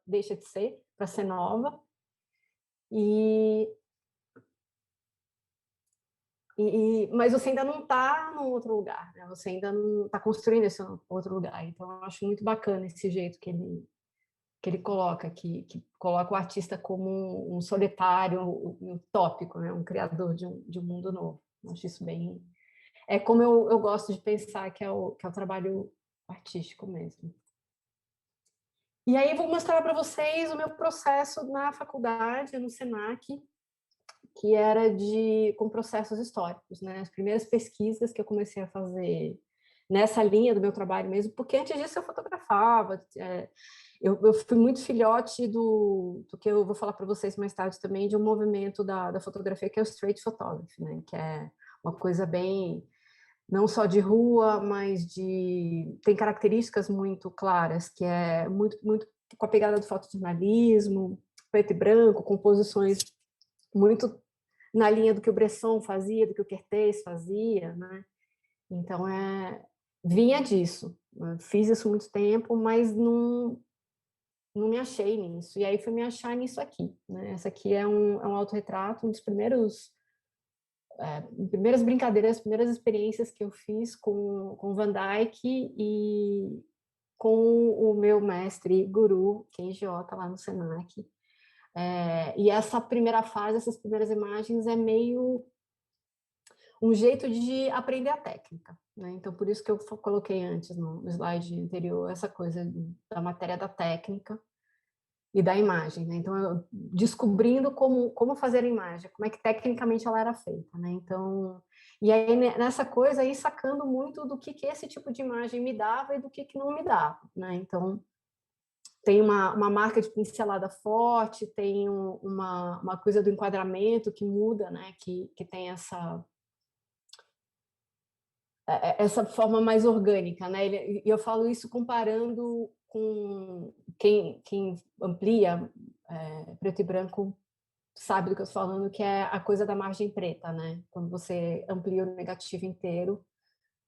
deixa de ser, para ser nova. E mas você ainda não está num outro lugar, né? Você ainda não está construindo esse outro lugar. Então, eu acho muito bacana esse jeito que ele coloca, que coloca o artista como um solitário, um utópico, né? Um criador de um mundo novo. Eu acho isso bem... É como eu gosto de pensar que é o trabalho artístico mesmo. E aí, vou mostrar para vocês o meu processo na faculdade, no Senac, que era com processos históricos, né? As primeiras pesquisas que eu comecei a fazer nessa linha do meu trabalho mesmo, porque antes disso eu fotografava, eu fui muito filhote do que eu vou falar para vocês mais tarde também, de um movimento da fotografia que é o street photography, né? Que é uma coisa bem, não só de rua, mas tem características muito claras, que é muito, muito com a pegada do fotojornalismo, preto e branco, composições muito na linha do que o Bresson fazia, do que o Kertész fazia, né? Então, vinha disso. Né? Fiz isso muito tempo, mas não me achei nisso. E aí fui me achar nisso aqui, né? Essa aqui é um autorretrato, um dos primeiras brincadeiras, as primeiras experiências que eu fiz com Van Dyck e com o meu mestre guru, Kenji Ota, lá no Senac. E essa primeira fase, essas primeiras imagens, é meio um jeito de aprender a técnica, né? Então, por isso que eu coloquei antes, no slide anterior, essa coisa da matéria da técnica e da imagem, né? Então, eu descobrindo como fazer a imagem, como é que tecnicamente ela era feita, né? Então, e aí nessa coisa, aí sacando muito do que esse tipo de imagem me dava e do que não me dava, né? Então, tem uma marca de pincelada forte, tem uma coisa do enquadramento que muda, né? Que tem essa forma mais orgânica, né? E eu falo isso comparando com quem amplia preto e branco sabe do que eu estou falando, que é a coisa da margem preta, né? Quando você amplia o negativo inteiro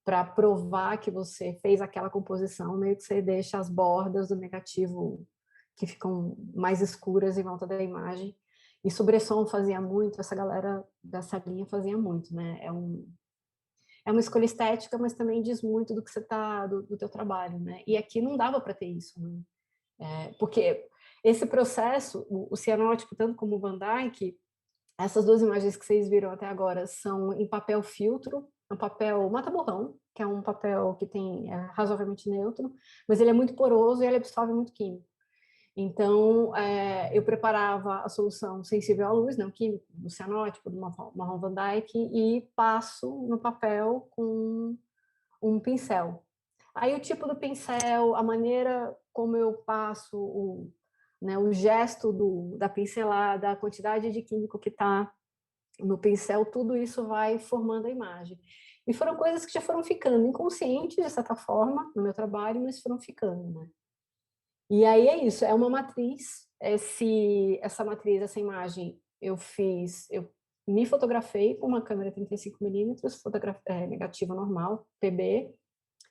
para provar que você fez aquela composição, meio que você deixa as bordas do negativo que ficam mais escuras em volta da imagem. E o Bresson fazia muito, essa galera dessa linha fazia muito, né? É uma escolha estética, mas também diz muito do que você tá, do teu trabalho, né? E aqui não dava para ter isso, né? Porque esse processo, o cianótipo, tanto como o Van Dyck, essas duas imagens que vocês viram até agora são em papel filtro, um papel mata-borrão, que é um papel que é razoavelmente neutro, mas ele é muito poroso e ele absorve muito químico. Então, eu preparava a solução sensível à luz, não químico, do cianótipo, do marrom Van Dyck, e passo no papel com um pincel. Aí o tipo do pincel, a maneira como eu passo o gesto da pincelada, a quantidade de químico que está no pincel, tudo isso vai formando a imagem. E foram coisas que já foram ficando inconscientes, de certa forma, no meu trabalho, mas foram ficando, né? E aí é isso, é uma matriz. Essa matriz, essa imagem, eu me fotografei com uma câmera 35mm, negativa normal, PB,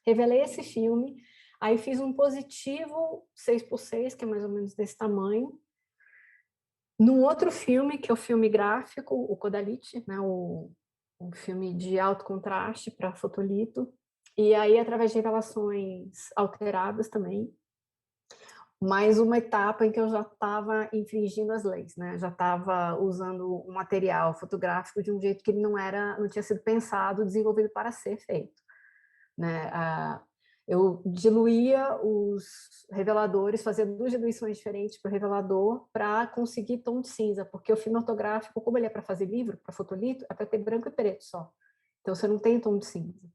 revelei esse filme, aí fiz um positivo 6x6, que é mais ou menos desse tamanho, num outro filme, que é o filme gráfico, o Kodalite, né, um filme de alto contraste para fotolito, e aí através de revelações alteradas também, mais uma etapa em que eu já estava infringindo as leis, né? Já estava usando um material fotográfico de um jeito que não tinha sido pensado, desenvolvido para ser feito, né? Eu diluía os reveladores, fazia duas diluições diferentes para o revelador para conseguir tom de cinza, porque o filme ortográfico, como ele é para fazer livro, para fotolito, é para ter branco e preto só. Então você não tem tom de cinza.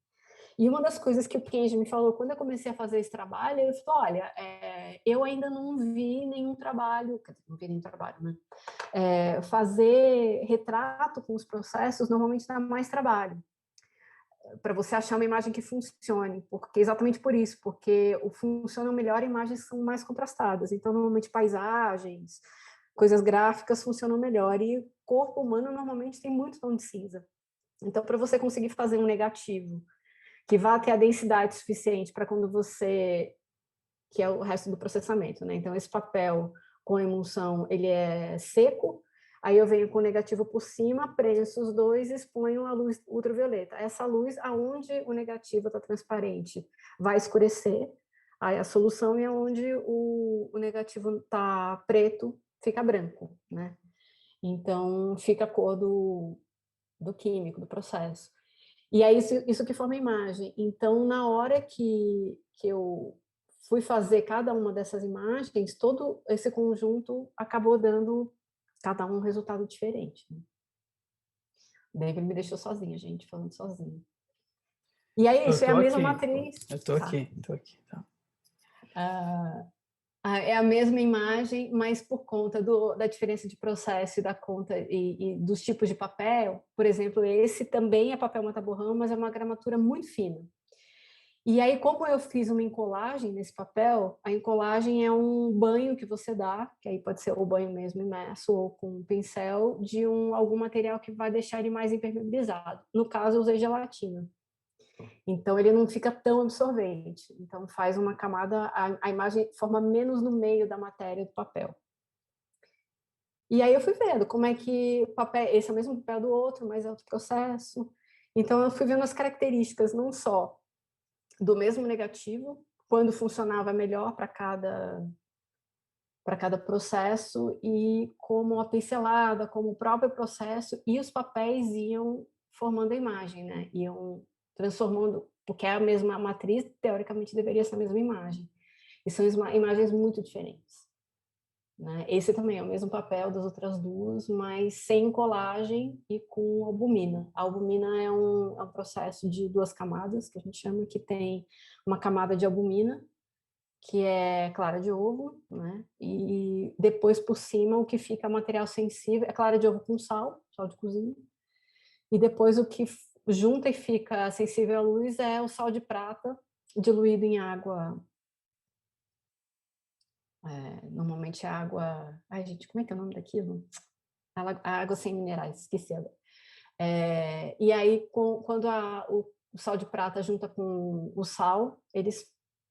E uma das coisas que o Kenji me falou quando eu comecei a fazer esse trabalho, ele falou, olha, eu ainda não vi nenhum trabalho, quer dizer, não vi nenhum trabalho, né? Fazer retrato com os processos normalmente dá mais trabalho, para você achar uma imagem que funcione, porque exatamente por isso, porque funcionam melhor imagens que são mais contrastadas. Então, normalmente paisagens, coisas gráficas funcionam melhor, e o corpo humano normalmente tem muito tom de cinza. Então, para você conseguir fazer um negativo que vá ter a densidade suficiente para quando você que é o resto do processamento, né? Então, esse papel com emulsão, ele é seco, aí eu venho com o negativo por cima, prenso os dois e exponho a luz ultravioleta. Essa luz, aonde o negativo está transparente, vai escurecer, aí a solução é onde o negativo está preto, fica branco, né? Então, fica a cor do químico, do processo. E é isso que forma a imagem. Então, na hora que eu fui fazer cada uma dessas imagens, todo esse conjunto acabou dando cada um resultado diferente. Né? Daí ele me deixou sozinha, gente, falando sozinha. E aí, isso é a mesma matriz. Eu tô aqui, tá. É a mesma imagem, mas por conta da diferença de processo e da conta e dos tipos de papel, por exemplo, esse também é papel mata-borrão, mas é uma gramatura muito fina. E aí, como eu fiz uma encolagem nesse papel, a encolagem é um banho que você dá, que aí pode ser o banho mesmo imerso ou com um pincel, de algum material que vai deixar ele mais impermeabilizado. No caso, eu usei gelatina. Então, ele não fica tão absorvente. Então, faz uma camada, a imagem forma menos no meio da matéria do papel. E aí eu fui vendo como é que o papel, esse é o mesmo papel do outro, mas é outro processo. Então, eu fui vendo as características, não só do mesmo negativo, quando funcionava melhor para cada processo, e como a pincelada, como o próprio processo e os papéis iam formando a imagem, né? Iam transformando, porque é a mesma matriz, teoricamente deveria ser a mesma imagem. E são imagens muito diferentes. Né? Esse também é o mesmo papel das outras duas, mas sem colagem e com albumina. A albumina é um processo de 2 camadas, que a gente chama, que tem uma camada de albumina, que é clara de ovo, né? E depois por cima o que fica material sensível é clara de ovo com sal de cozinha. E depois o que junta e fica sensível à luz é o sal de prata diluído em água. Normalmente a água... Ai, gente, como é que é o nome daquilo? A água sem minerais, esqueci agora. E aí, quando o sal de prata junta com o sal, eles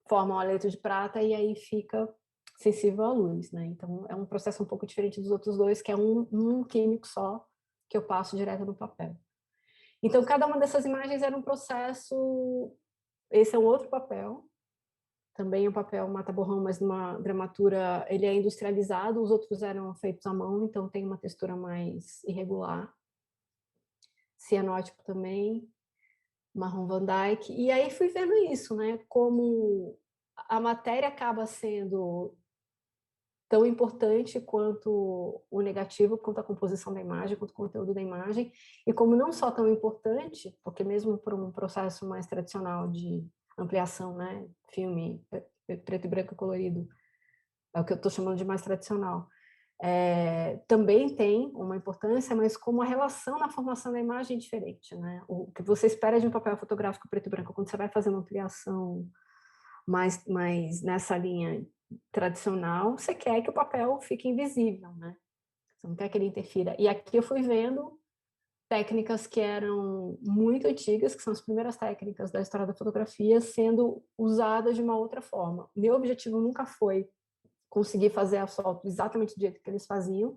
formam a letra de prata e aí fica sensível à luz, né? Então, é um processo um pouco diferente dos outros dois, que é um químico só, que eu passo direto no papel. Então, cada uma dessas imagens era um processo... Esse é um outro papel, também é um papel mata-borrão, mas numa gramatura, ele é industrializado, os outros eram feitos à mão, então tem uma textura mais irregular. Cianótipo também, marrom Van Dyke, e aí fui vendo isso, né, como a matéria acaba sendo tão importante quanto o negativo, quanto a composição da imagem, quanto o conteúdo da imagem, e como não só tão importante, porque mesmo por um processo mais tradicional de ampliação, né, filme preto e branco colorido, é o que eu estou chamando de mais tradicional, também tem uma importância, mas como a relação na formação da imagem é diferente, né? O que você espera de um papel fotográfico preto e branco, quando você vai fazer uma ampliação mais nessa linha tradicional, você quer que o papel fique invisível, né? Você não quer que ele interfira. E aqui eu fui vendo técnicas que eram muito antigas, que são as primeiras técnicas da história da fotografia, sendo usadas de uma outra forma. Meu objetivo nunca foi conseguir fazer a foto exatamente do jeito que eles faziam,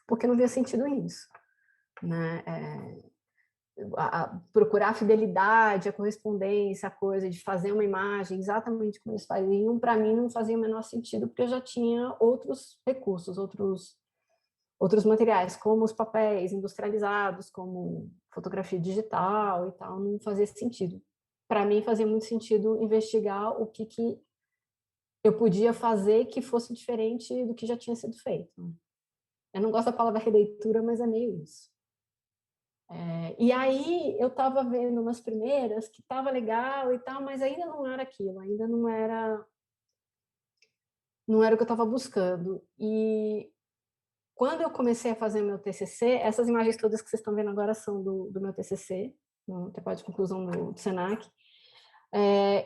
porque não via sentido nisso. Né? Procurar a fidelidade, a correspondência, a coisa de fazer uma imagem exatamente como eles faziam, para mim não fazia o menor sentido, porque eu já tinha outros recursos, outros materiais, como os papéis industrializados, como fotografia digital e tal, não fazia sentido. Para mim fazia muito sentido investigar o que eu podia fazer que fosse diferente do que já tinha sido feito. Eu não gosto da palavra releitura, mas é meio isso. E aí eu estava vendo umas primeiras que estava legal e tal, mas ainda não era aquilo, ainda não era o que eu estava buscando. E quando eu comecei a fazer o meu TCC, essas imagens todas que vocês estão vendo agora são do meu TCC, no trabalho de conclusão do Senac.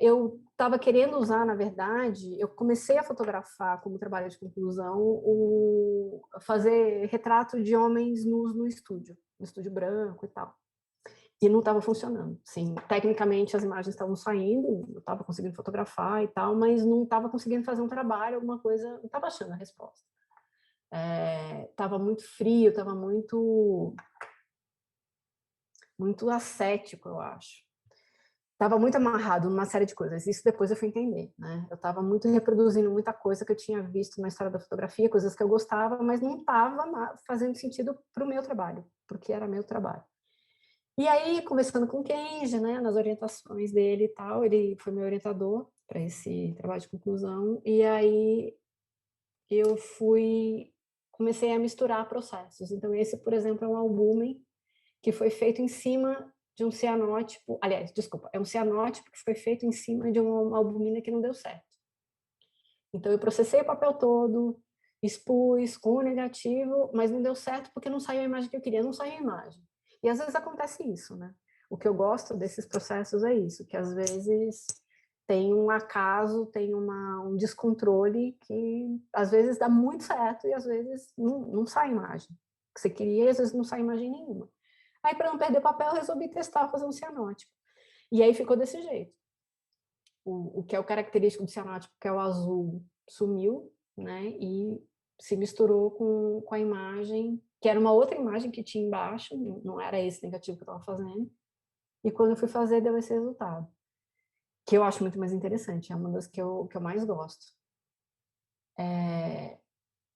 Eu estava querendo usar, na verdade, eu comecei a fotografar como trabalho de conclusão, fazer retrato de homens nus no estúdio branco e tal. E não estava funcionando. Sim, tecnicamente as imagens estavam saindo, eu estava conseguindo fotografar e tal, mas não estava conseguindo fazer um trabalho, alguma coisa, não estava achando a resposta. Estava muito frio, estava muito ascético, eu acho. Estava muito amarrado numa série de coisas. Isso depois eu fui entender, né? Eu estava muito reproduzindo muita coisa que eu tinha visto na história da fotografia, coisas que eu gostava, mas não estava fazendo sentido para o meu trabalho, porque era meu trabalho. E aí, conversando com o Kenji, né, nas orientações dele e tal, ele foi meu orientador para esse trabalho de conclusão, e aí eu comecei a misturar processos. Então, esse, por exemplo, é um albúmen que foi feito em cima de um cianótipo, aliás, desculpa, é um cianótipo que foi feito em cima de uma albumina que não deu certo. Então, eu processei o papel todo, expus com o negativo, mas não deu certo porque não saiu a imagem que eu queria, não saiu a imagem. E às vezes acontece isso, né? O que eu gosto desses processos é isso, que às vezes tem um acaso, tem um descontrole que às vezes dá muito certo e às vezes não sai imagem que você queria e às vezes não sai imagem nenhuma. Aí, para não perder papel, eu resolvi testar, fazer um cianótipo. E aí ficou desse jeito. O que é o característico do cianótipo, que é o azul, sumiu, né? E se misturou com a imagem, que era uma outra imagem que tinha embaixo, não era esse negativo que eu estava fazendo. E quando eu fui fazer, deu esse resultado. Que eu acho muito mais interessante, é uma das que eu mais gosto.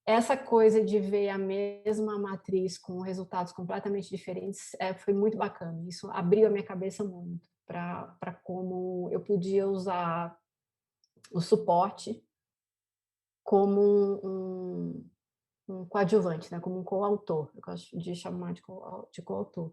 Essa coisa de ver a mesma matriz com resultados completamente diferentes foi muito bacana. Isso abriu a minha cabeça muito para como eu podia usar o suporte como um coadjuvante, né? Como um coautor. Eu gosto de chamar de coautor.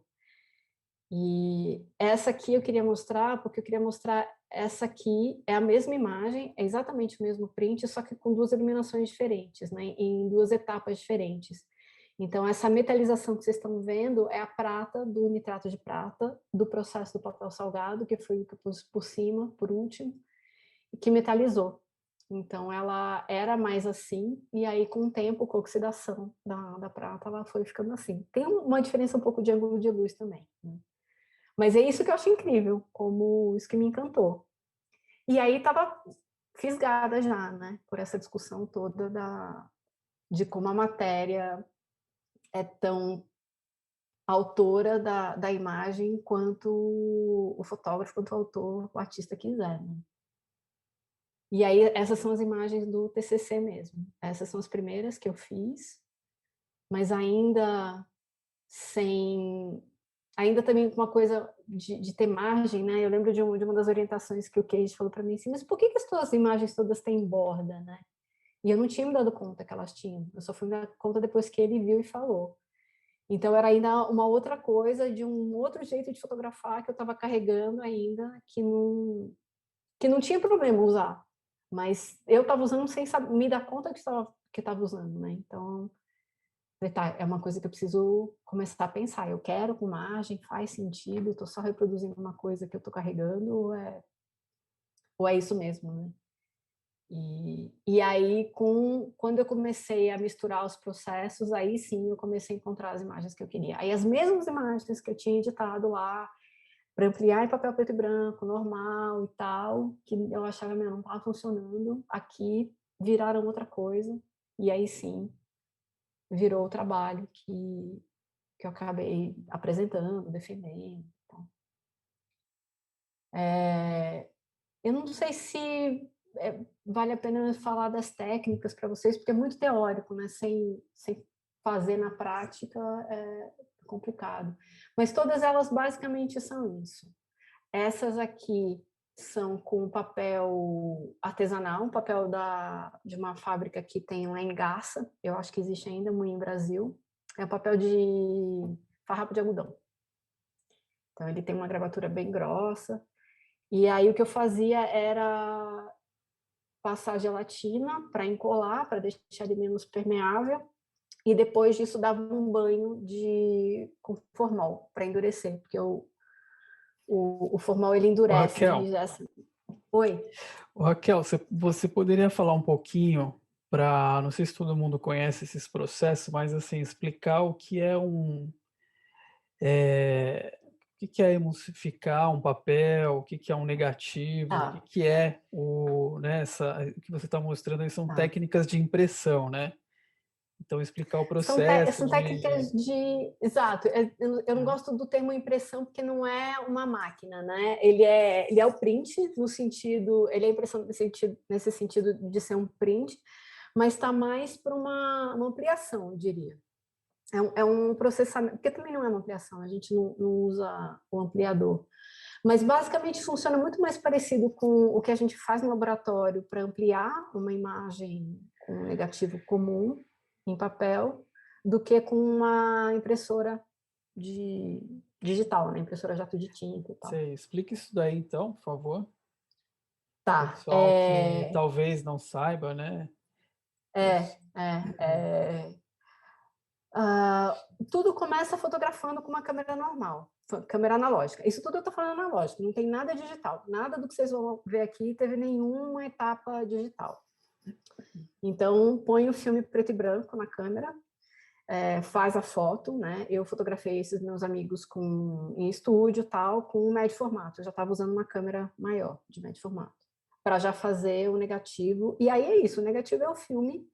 E essa aqui eu queria mostrar, porque eu queria mostrar essa aqui é a mesma imagem, é exatamente o mesmo print, só que com duas iluminações diferentes, né? Em duas etapas diferentes. Então, essa metalização que vocês estão vendo é a prata do nitrato de prata, do processo do papel salgado, que foi o que eu pus por cima, por último, e que metalizou. Então, ela era mais assim, e aí, com o tempo, com a oxidação da prata, ela foi ficando assim. Tem uma diferença um pouco de ângulo de luz também, né? Mas é isso que eu acho incrível, como isso que me encantou. E aí estava fisgada já, né, por essa discussão toda de como a matéria é tão autora da imagem quanto o fotógrafo, quanto o autor, o artista quiser, né? E aí essas são as imagens do TCC mesmo. Essas são as primeiras que eu fiz, mas ainda também com uma coisa de ter margem, né? Eu lembro de uma das orientações que o Cage falou para mim assim, mas por que as tuas imagens todas têm borda, né? E eu não tinha me dado conta que elas tinham. Eu só fui me dar conta depois que ele viu e falou. Então era ainda uma outra coisa, de um outro jeito de fotografar que eu estava carregando ainda, que não tinha problema usar. Mas eu estava usando sem me dar conta que estava usando, né? Então, tá, é uma coisa que eu preciso começar a pensar. Eu quero com margem, faz sentido, estou só reproduzindo uma coisa que eu estou carregando, ou é isso mesmo, né? E aí, quando eu comecei a misturar os processos, aí sim eu comecei a encontrar as imagens que eu queria. Aí as mesmas imagens que eu tinha editado lá, para ampliar em papel preto e branco, normal e tal, que eu achava que não estava funcionando, aqui viraram outra coisa, e aí sim virou o trabalho que eu acabei apresentando, defendendo. Então. Eu não sei se vale a pena falar das técnicas para vocês, porque é muito teórico, né? Sem fazer na prática é complicado. Mas todas elas basicamente são isso. Essas aqui são com papel artesanal, um papel de uma fábrica que tem lá em Garça, eu acho que existe ainda muito em Brasil. É um papel de farrapo de algodão. Então ele tem uma gravatura bem grossa. E aí o que eu fazia era passar gelatina para encolar, para deixar ele menos permeável, e depois disso dava um banho com formol para endurecer, porque o formol ele Ô, endurece, né? Raquel, Oi? Raquel, você poderia falar um pouquinho para, não sei se todo mundo conhece esses processos, mas assim, explicar o que é que é emulsificar um papel, o que é um negativo, o Tá, que é né, o que você está mostrando aí são tá. técnicas de impressão, né? Então, explicar o São, processo são técnicas de... de... Exato. Eu não Ah, gosto do termo impressão porque não é uma máquina, né? Ele é o print no sentido... Ele é impressão nesse sentido de ser um print, mas está mais para uma ampliação, eu diria. É um processamento... Porque também não é uma ampliação, a gente não usa o ampliador. Mas basicamente funciona muito mais parecido com o que a gente faz no laboratório para ampliar uma imagem com um negativo comum em papel do que com uma impressora digital, né? Impressora jato de tinta e tal. você explica isso daí, então, por favor. Tá, Pessoal que talvez não saiba, né? é, é, Ah, tudo começa fotografando com uma câmera normal, câmera analógica. Isso tudo eu estou falando analógico, não tem nada digital. Nada do que vocês vão ver aqui teve nenhuma etapa digital. Então, põe o filme preto e branco na câmera, faz a foto, né? Eu fotografei esses meus amigos em estúdio tal, com um médio formato. Eu já estava usando uma câmera maior, de médio formato, para já fazer o negativo. E aí é isso, o negativo é o filme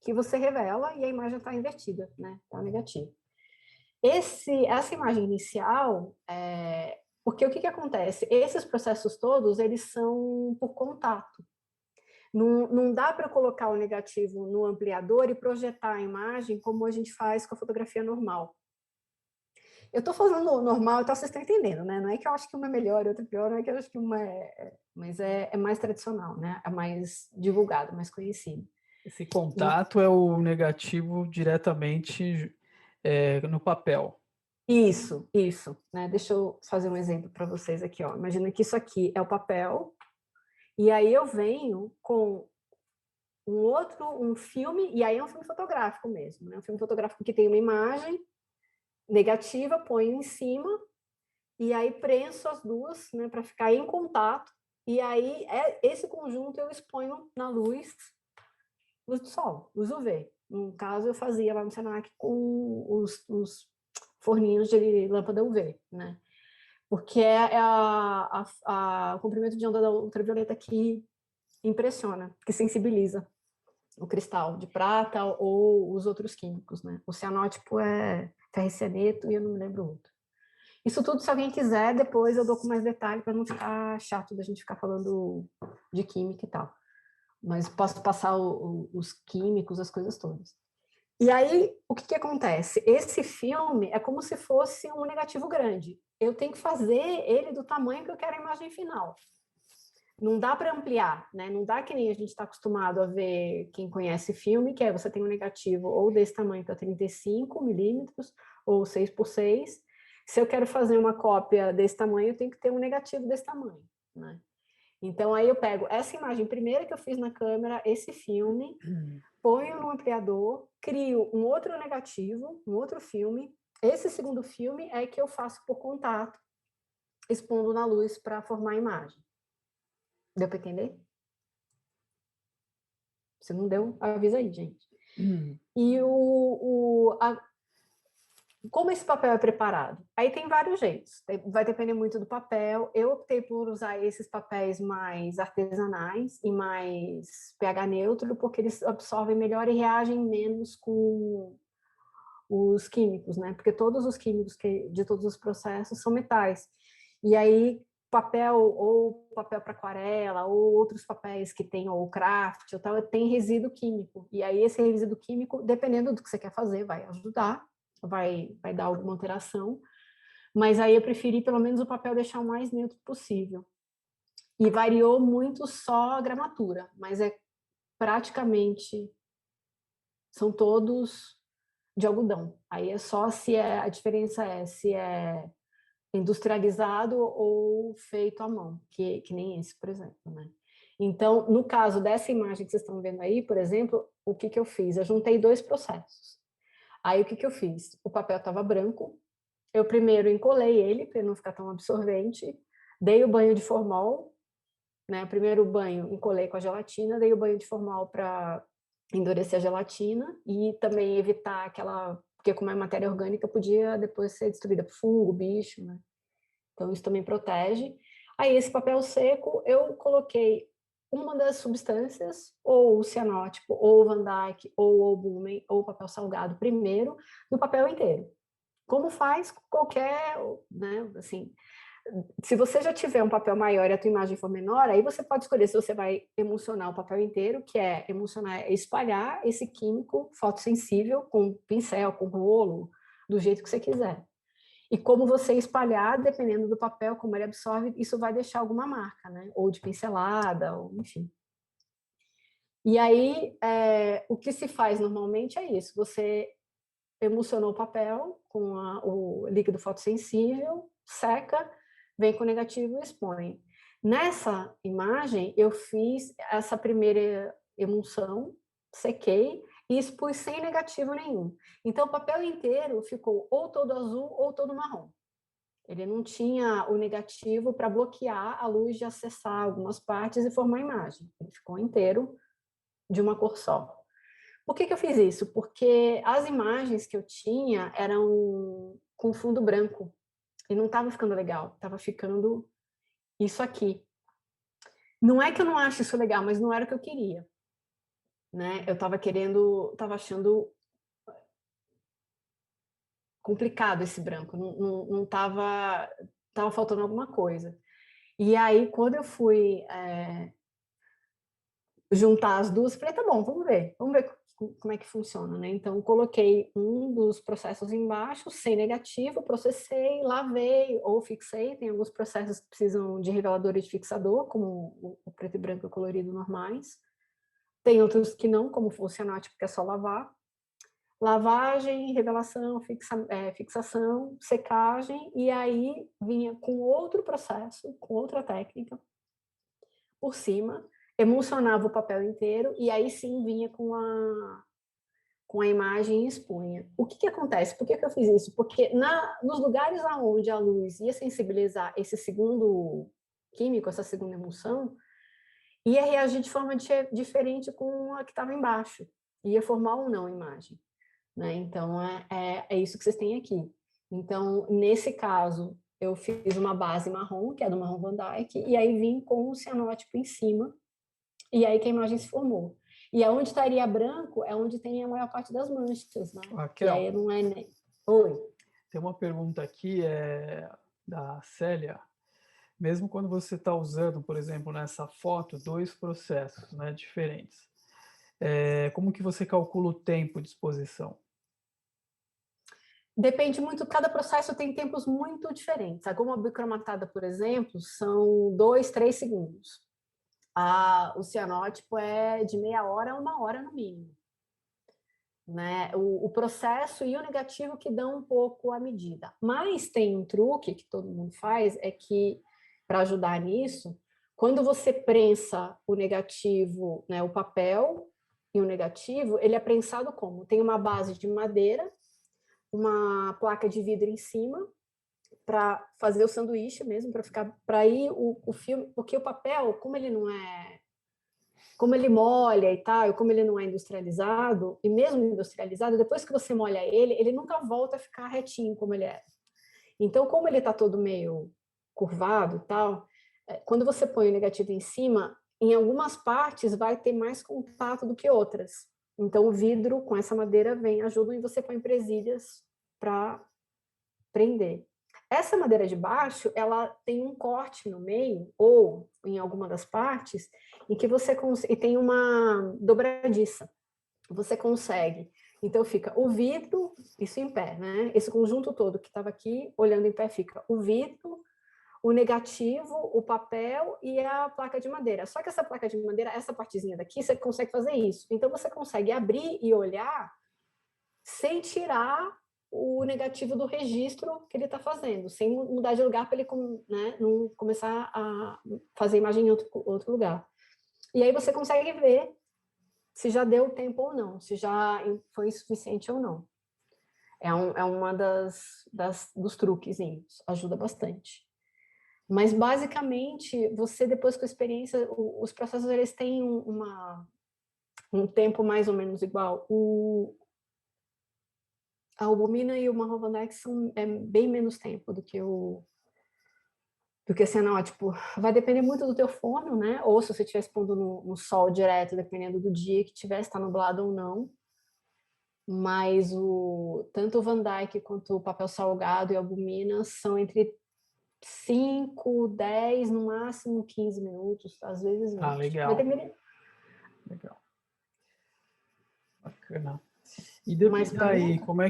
que você revela e a imagem está invertida, né? Está negativa. Essa imagem inicial, porque o que acontece? Esses processos todos, eles são por contato. Não dá para colocar o negativo no ampliador e projetar a imagem como a gente faz com a fotografia normal. Eu estou falando normal, então vocês estão entendendo, né? Não é que eu acho que uma é melhor e outra é pior, não é que eu acho que uma mas é mais tradicional, né? É mais divulgado, mais conhecido. Esse contato é o negativo diretamente no papel. Isso, né? Deixa eu fazer um exemplo para vocês aqui, ó. Imagina que isso aqui é o papel, e aí eu venho com um filme, e aí é um filme fotográfico mesmo, né? Um filme fotográfico que tem uma imagem negativa, ponho em cima, e aí prenso as duas, né, para ficar em contato, e aí esse conjunto eu exponho na luz do sol, luz UV. No caso, eu fazia lá no Senac com os forninhos de lâmpada UV, né? Porque o comprimento de onda da ultravioleta que impressiona, que sensibiliza o cristal de prata ou os outros químicos, né? O cianótipo é ferricianeto e eu não me lembro o outro. Isso tudo, se alguém quiser, depois eu dou com mais detalhe para não ficar chato da gente ficar falando de química e tal. Mas posso passar os químicos, as coisas todas. E aí, o que acontece? Esse filme é como se fosse um negativo grande. Eu tenho que fazer ele do tamanho que eu quero a imagem final. Não dá para ampliar, né? Não dá que nem a gente está acostumado a ver quem conhece filme, que é você tem um negativo ou desse tamanho para 35 milímetros ou 6x6. Se eu quero fazer uma cópia desse tamanho, eu tenho que ter um negativo desse tamanho, né? Então, aí eu pego essa imagem primeira que eu fiz na câmera, esse filme, ponho no ampliador, crio um outro negativo, um outro filme. Esse segundo filme é que eu faço por contato, expondo na luz para formar a imagem. Deu para entender? Se não deu, avisa aí, gente. E como esse papel é preparado? Aí tem vários jeitos, vai depender muito do papel. Eu optei por usar esses papéis mais artesanais e mais pH neutro, porque eles absorvem melhor e reagem menos com os químicos, né? Porque todos os químicos de todos os processos são metais. E aí, papel para aquarela, ou outros papéis que tem, ou craft, ou tal, tem resíduo químico. E aí, esse resíduo químico, dependendo do que você quer fazer, vai ajudar, vai dar alguma alteração. Mas aí eu preferi, pelo menos, o papel deixar o mais neutro possível. E variou muito só a gramatura, mas praticamente, são todos de algodão. Aí é só se a diferença é se é industrializado ou feito à mão, que nem esse, por exemplo, né? Então, no caso dessa imagem que vocês estão vendo aí, por exemplo, o que eu fiz? Eu juntei dois processos. Aí, o que eu fiz? O papel estava branco, eu primeiro encolei ele, para ele não ficar tão absorvente, dei o banho de formol, né? Primeiro o banho encolei com a gelatina, dei o banho de formol para endurecer a gelatina e também evitar aquela... Porque como é matéria orgânica, podia depois ser destruída por fungo, bicho, né? Então, isso também protege. Aí, esse papel seco, eu coloquei uma das substâncias, ou o cianótipo, ou o Van Dyke, ou o albumen, ou o papel salgado primeiro, no papel inteiro. Como faz qualquer, né, assim, se você já tiver um papel maior e a tua imagem for menor, aí você pode escolher se você vai emulsionar o papel inteiro, que é emulsionar, é espalhar esse químico fotossensível com pincel, com rolo, do jeito que você quiser. E como você espalhar, dependendo do papel, como ele absorve, isso vai deixar alguma marca, né? Ou de pincelada, ou enfim. E aí, o que se faz normalmente é isso. Você emulsionou o papel com o líquido fotossensível, seca, vem com o negativo e expõe. Nessa imagem, eu fiz essa primeira emulsão, sequei e expus sem negativo nenhum. Então, o papel inteiro ficou ou todo azul ou todo marrom. Ele não tinha o negativo para bloquear a luz de acessar algumas partes e formar a imagem. Ele ficou inteiro de uma cor só. Por que eu fiz isso? Porque as imagens que eu tinha eram com fundo branco e não estava ficando legal, estava ficando isso aqui. Não é que eu não acho isso legal, mas não era o que eu queria, né? Eu estava achando complicado esse branco, não estava faltando alguma coisa. E aí, quando eu fui juntar as duas, falei, tá bom, vamos ver como é que funciona, né? Então, coloquei um dos processos embaixo, sem negativo, processei, lavei ou fixei. Tem alguns processos que precisam de revelador e de fixador, como o preto e branco e o colorido normais. Tem outros que não, como o cianótipo, que é só lavar. Lavagem, revelação, fixação, secagem, e aí vinha com outro processo, com outra técnica, por cima, emulsionava o papel inteiro e aí sim vinha com a imagem e expunha. O que acontece? Por que eu fiz isso? Porque nos lugares onde a luz ia sensibilizar esse segundo químico, essa segunda emulsão, ia reagir de forma diferente com a que estava embaixo. Ia formar ou não a imagem. Né? Então, é isso que vocês têm aqui. Então, nesse caso, eu fiz uma base marrom, que é do marrom Van Dyke, e aí vim com o cianótipo em cima, e aí que a imagem se formou. E aonde estaria branco é onde tem a maior parte das manchas, né? Raquel, e aí não é nem... Oi. Tem uma pergunta aqui, da Célia. Mesmo quando você está usando, por exemplo, nessa foto, dois processos, né, diferentes, como que você calcula o tempo de exposição? Depende muito, cada processo tem tempos muito diferentes. A goma bicromatada, por exemplo, são 2, 3 segundos. O cianótipo é de meia hora a 1 hora no mínimo. Né? O processo e o negativo que dão um pouco a medida. Mas tem um truque que todo mundo faz, é que, para ajudar nisso, quando você prensa o negativo, né, o papel e o negativo, ele é prensado como? Tem uma base de madeira, uma placa de vidro em cima, para fazer o sanduíche mesmo, para ir o filme, porque o papel, como ele molha e tal, e como ele não é industrializado, e mesmo industrializado, depois que você molha ele, ele nunca volta a ficar retinho como ele é. Então, como ele está todo meio curvado e tal, quando você põe o negativo em cima, em algumas partes vai ter mais contato do que outras. Então, o vidro com essa madeira ajuda e você põe presilhas para prender. Essa madeira de baixo, ela tem um corte no meio, ou em alguma das partes, em que você consegue, e tem uma dobradiça. Você consegue. Então, fica o vidro, isso em pé, né? Esse conjunto todo que estava aqui, olhando em pé, fica o vidro, o negativo, o papel e a placa de madeira. Só que essa placa de madeira, essa partezinha daqui, você consegue fazer isso. Então, você consegue abrir e olhar sem tirar o negativo do registro que ele está fazendo, sem mudar de lugar para ele, né, não começar a fazer imagem em outro lugar. E aí você consegue ver se já deu tempo ou não, se já foi suficiente ou não. É uma dos truquezinhos, ajuda bastante. Mas, basicamente, você, depois com a experiência, os processos eles têm um tempo mais ou menos igual. A albumina e o marrom Van Dyke são bem menos tempo do que o Porque cianótipo vai depender muito do teu forno, né? Ou se você estiver expondo no sol direto, dependendo do dia que tiver, se está nublado ou não. Mas tanto o Van Dyke quanto o papel salgado e a albumina são entre 5, 10, no máximo 15 minutos, às vezes Ah, 20. Vai legal. depender. Legal. Bacana. E Mas para mim, daí, como é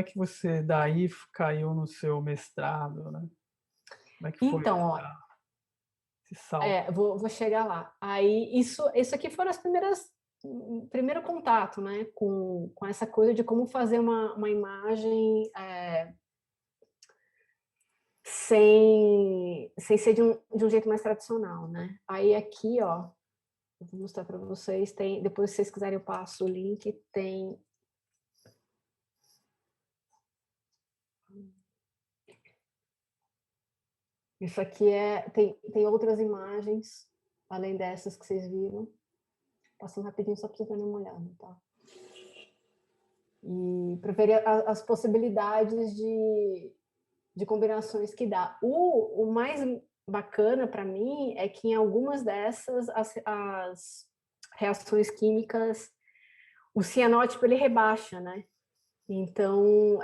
que você daí caiu no seu mestrado, né? Como é que foi então, ó, esse salto? vou chegar lá. Aí, isso aqui foram as primeiro contato, né, com essa coisa de como fazer uma imagem sem ser de um jeito mais tradicional, né? Aí aqui, ó, eu vou mostrar para vocês, depois se vocês quiserem eu passo o link, tem isso aqui tem outras imagens além dessas que vocês viram. Passando rapidinho só para vocês darem uma olhada, tá? E para ver as possibilidades de combinações que dá. O mais bacana para mim é que em algumas dessas as reações químicas, o cianótipo ele rebaixa, né? Então,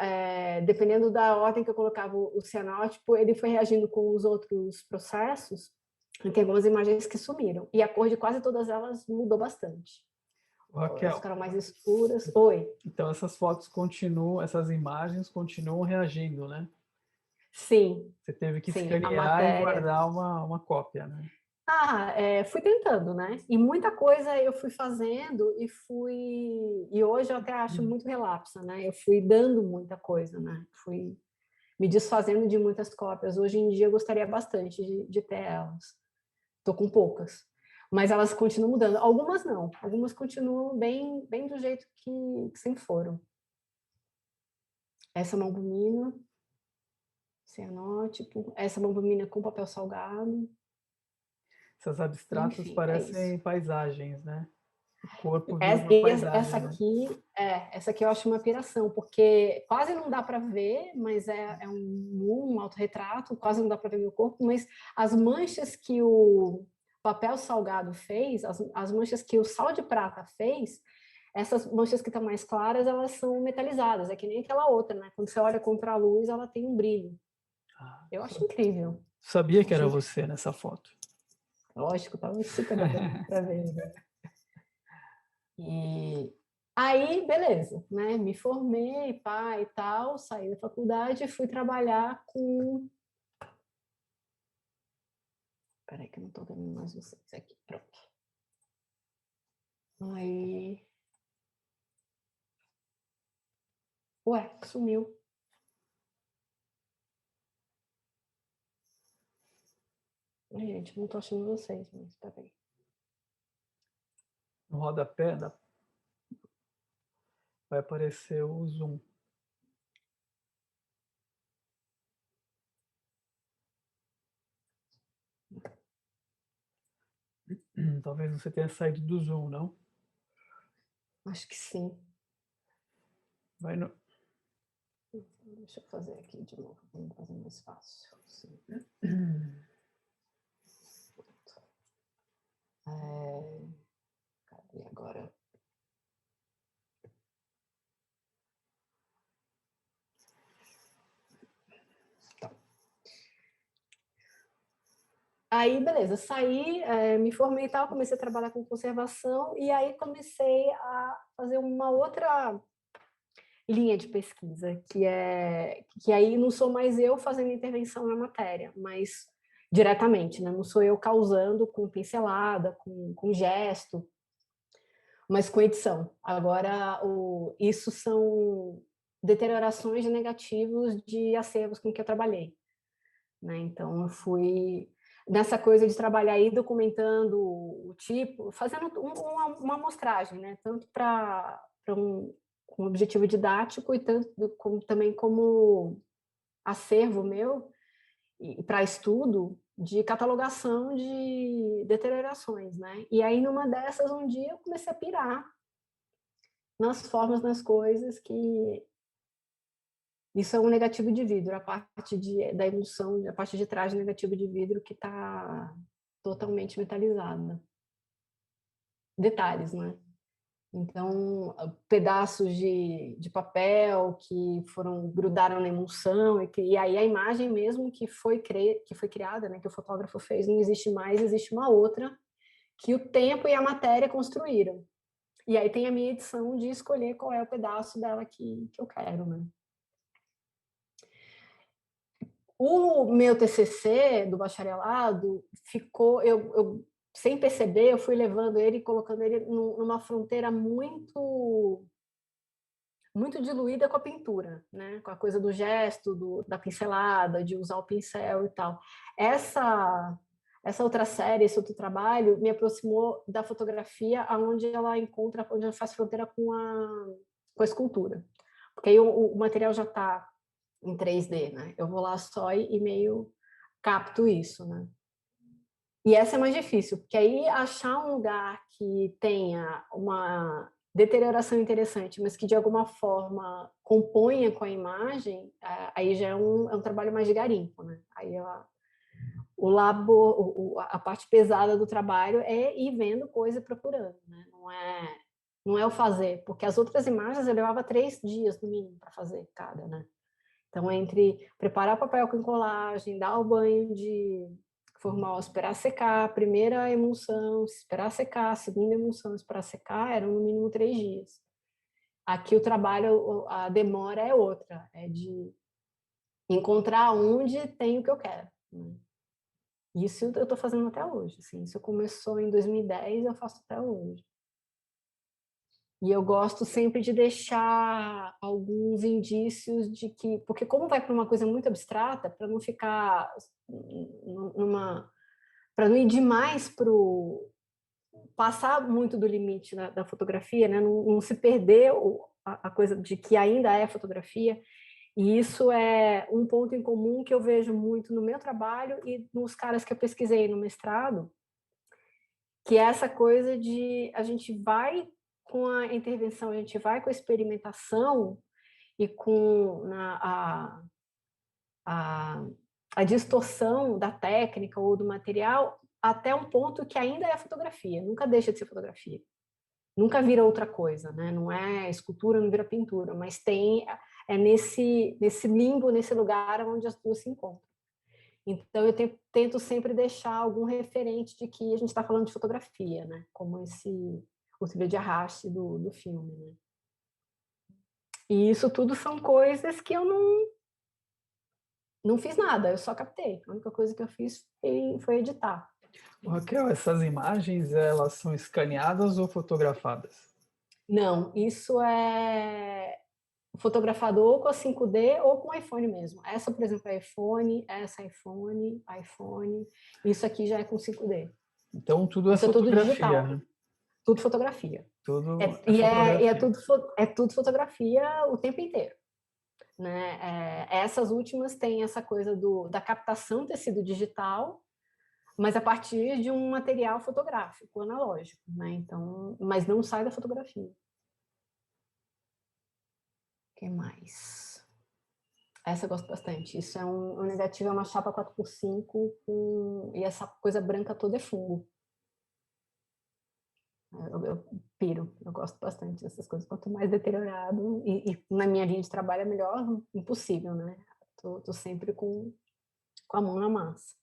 dependendo da ordem que eu colocava o cianótipo, ele foi reagindo com os outros processos, e tem algumas imagens que sumiram. E a cor de quase todas elas mudou bastante. Elas Raquel, ficaram mais escuras. Oi. então essas imagens continuam reagindo, né? Sim, Você teve que sim, a escanear e matéria. guardar uma cópia, né? Fui tentando, né? E muita coisa eu fui fazendo e hoje eu até acho muito relapsa, né? Eu fui dando muita coisa, né? Fui me desfazendo de muitas cópias. Hoje em dia eu gostaria bastante de ter elas. Tô com poucas, mas elas continuam mudando. Algumas não, algumas continuam bem, bem do jeito que sempre foram. Essa é uma albumina, cianótipo, essa é uma albumina com papel salgado. Essas abstratas Enfim, é isso. parecem paisagens, né? O corpo vira Essa, uma paisagem, essa né? aqui, essa aqui eu acho uma piração, porque quase não dá para ver, mas é um autorretrato, quase não dá para ver meu corpo, mas as manchas que o papel salgado fez, as manchas que o sal de prata fez, essas manchas que estão mais claras, elas são metalizadas, é que nem aquela outra, né? Quando você olha contra a luz, ela tem um brilho. Ah, Eu acho incrível. sabia que Acho era incrível. você nessa foto. Lógico, tava super para ver. E aí, beleza, né? Me formei, pá e tal, saí da faculdade e fui trabalhar com. Peraí, que eu não tô vendo mais vocês aqui. Pronto. Aí. Ué, sumiu. Ai, gente, não tô achando vocês, mas peraí. No rodapé vai aparecer o zoom. Talvez você tenha saído do zoom, não? Acho que sim. Vai no... Deixa eu fazer aqui de novo, para fazer mais fácil. Sim. Cadê agora? Aí, beleza, saí, me formei e tal, comecei a trabalhar com conservação e aí comecei a fazer uma outra linha de pesquisa, que aí não sou mais eu fazendo intervenção na matéria, mas diretamente, né? Não sou eu causando com pincelada, com gesto, mas com edição. Agora, isso são deteriorações negativos de acervos com que eu trabalhei, né? Então, eu fui nessa coisa de trabalhar aí documentando o tipo, fazendo uma amostragem, né? Tanto para um objetivo didático e também como acervo meu e para estudo de catalogação de deteriorações, né? E aí numa dessas um dia eu comecei a pirar nas formas, nas coisas Isso é um negativo de vidro, a parte da emulsão, a parte de trás do negativo de vidro que está totalmente metalizada. Detalhes, né? Então, pedaços de papel que grudaram na emulsão, e aí a imagem mesmo que foi criada, né, que o fotógrafo fez, não existe mais, existe uma outra que o tempo e a matéria construíram. E aí tem a minha edição de escolher qual é o pedaço dela que eu quero, né? O meu TCC do bacharelado ficou, eu sem perceber, eu fui levando ele e colocando ele numa fronteira muito diluída com a pintura, né? Com a coisa do gesto, da pincelada, de usar o pincel e tal. Essa outra série, esse outro trabalho, me aproximou da fotografia, onde ela faz fronteira com a escultura. Porque aí o material já está em 3D, né? Eu vou lá só e meio capto isso, né? E essa é mais difícil, porque aí achar um lugar que tenha uma deterioração interessante, mas que de alguma forma componha com a imagem, aí já é um trabalho mais de garimpo, né? Aí a parte pesada do trabalho é ir vendo coisa e procurando, né? Não é o fazer, porque as outras imagens eu levava 3 dias no mínimo para fazer cada, né? Então, entre preparar papel com colagem, dar o banho de formal, esperar secar, a primeira emulsão, esperar secar, a segunda emulsão, esperar secar, eram no mínimo 3 dias. Aqui o trabalho, a demora é outra, é de encontrar onde tem o que eu quero. Né? Isso eu estou fazendo até hoje. Assim, isso começou em 2010 eu faço até hoje. E eu gosto sempre de deixar alguns indícios de que... Porque como vai para uma coisa muito abstrata, para não ficar para não ir demais para passar muito do limite da fotografia, né? Não se perder a coisa de que ainda é fotografia. E isso é um ponto em comum que eu vejo muito no meu trabalho e nos caras que eu pesquisei no mestrado, que é essa coisa de a gente vai com a intervenção, a gente vai com a experimentação e com a distorção da técnica ou do material até um ponto que ainda é fotografia, nunca deixa de ser fotografia. Nunca vira outra coisa, né? Não é escultura, não vira pintura, mas nesse limbo, nesse lugar onde as duas se encontram. Então, eu tento sempre deixar algum referente de que a gente está falando de fotografia, né? Como o trilho de arraste do filme, né? E isso tudo são coisas que eu não fiz nada, eu só captei. A única coisa que eu fiz foi editar. Raquel, essas imagens, elas são escaneadas ou fotografadas? Não, isso é fotografado ou com a 5D ou com o iPhone mesmo. Essa, por exemplo, é iPhone, essa é iPhone. Isso aqui já é com 5D. Então, tudo é Isso é tudo fotografia, digital. né? Tudo fotografia. Tudo é fotografia. Tudo fotografia o tempo inteiro. Né? Essas últimas têm essa coisa da captação ter sido digital, mas a partir de um material fotográfico, analógico. Né? Então, mas não sai da fotografia. O que mais? Essa eu gosto bastante. Isso é um negativo, é uma chapa 4x5 e essa coisa branca toda é fungo. Eu piro, eu gosto bastante dessas coisas. Quanto mais deteriorado, e na minha linha de trabalho é melhor impossível, né? Tô sempre com a mão na massa.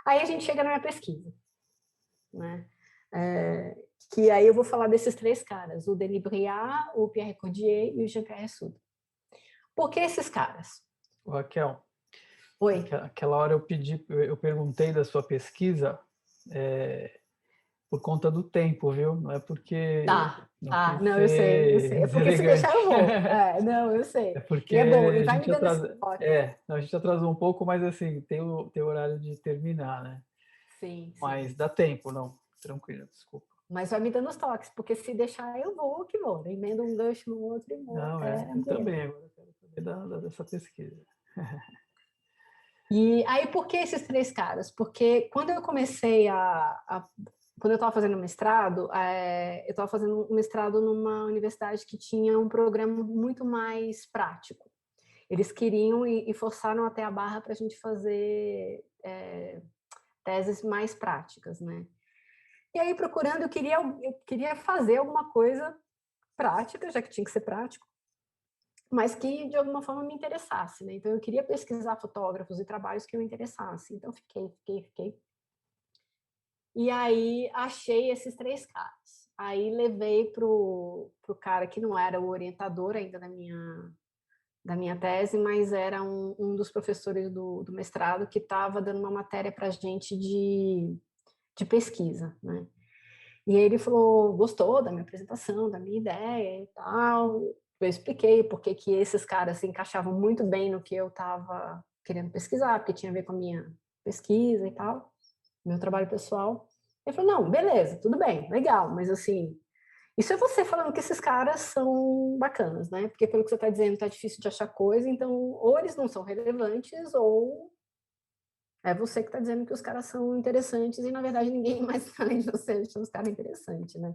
Aí a gente chega na minha pesquisa, né? Que aí eu vou falar desses 3 caras, o Denis Briard, o Pierre Cordier e o Jean-Pierre Souda. Por que esses caras? Raquel, Oi? aquela hora eu perguntei da sua pesquisa por conta do tempo, viu? Não é porque Tá. não Ah, quis não, eu sei. ser É porque se deixar deselegante. eu vou. Não, eu É sei. porque E é bom, e a vai me gente dando esse atrasa, toque. a gente atrasou um pouco, mas assim, tem o horário de terminar, né? Sim, sim. Mas dá tempo, não. Tranquilo, desculpa. Mas vai me dando os toques, porque se deixar eu vou que vou. Né? Emendo um gancho no outro e vou Não, até eu ampliar. também agora quero saber dessa pesquisa. E aí, por que esses 3 caras? Porque quando eu comecei quando eu estava fazendo mestrado, eu estava fazendo um mestrado numa universidade que tinha um programa muito mais prático. Eles queriam e forçaram até a barra para a gente fazer teses mais práticas, né? E aí, procurando, eu queria fazer alguma coisa prática, já que tinha que ser prático, mas que de alguma forma me interessasse, né? Então eu queria pesquisar fotógrafos e trabalhos que me interessassem. Então fiquei. E aí achei esses 3 caras. Aí levei pro cara que não era o orientador ainda da minha tese, mas era um dos professores do mestrado que estava dando uma matéria para a gente de pesquisa, né? E aí ele falou, gostou da minha apresentação, da minha ideia e tal. Eu expliquei por que esses caras se encaixavam muito bem no que eu estava querendo pesquisar, porque tinha a ver com a minha pesquisa e tal, meu trabalho pessoal. Ele falou, não, beleza, tudo bem, legal, mas assim, isso é você falando que esses caras são bacanas, né? Porque pelo que você está dizendo, tá difícil de achar coisa, então ou eles não são relevantes, ou é você que está dizendo que os caras são interessantes e, na verdade, ninguém mais além de você acha os caras interessantes, né?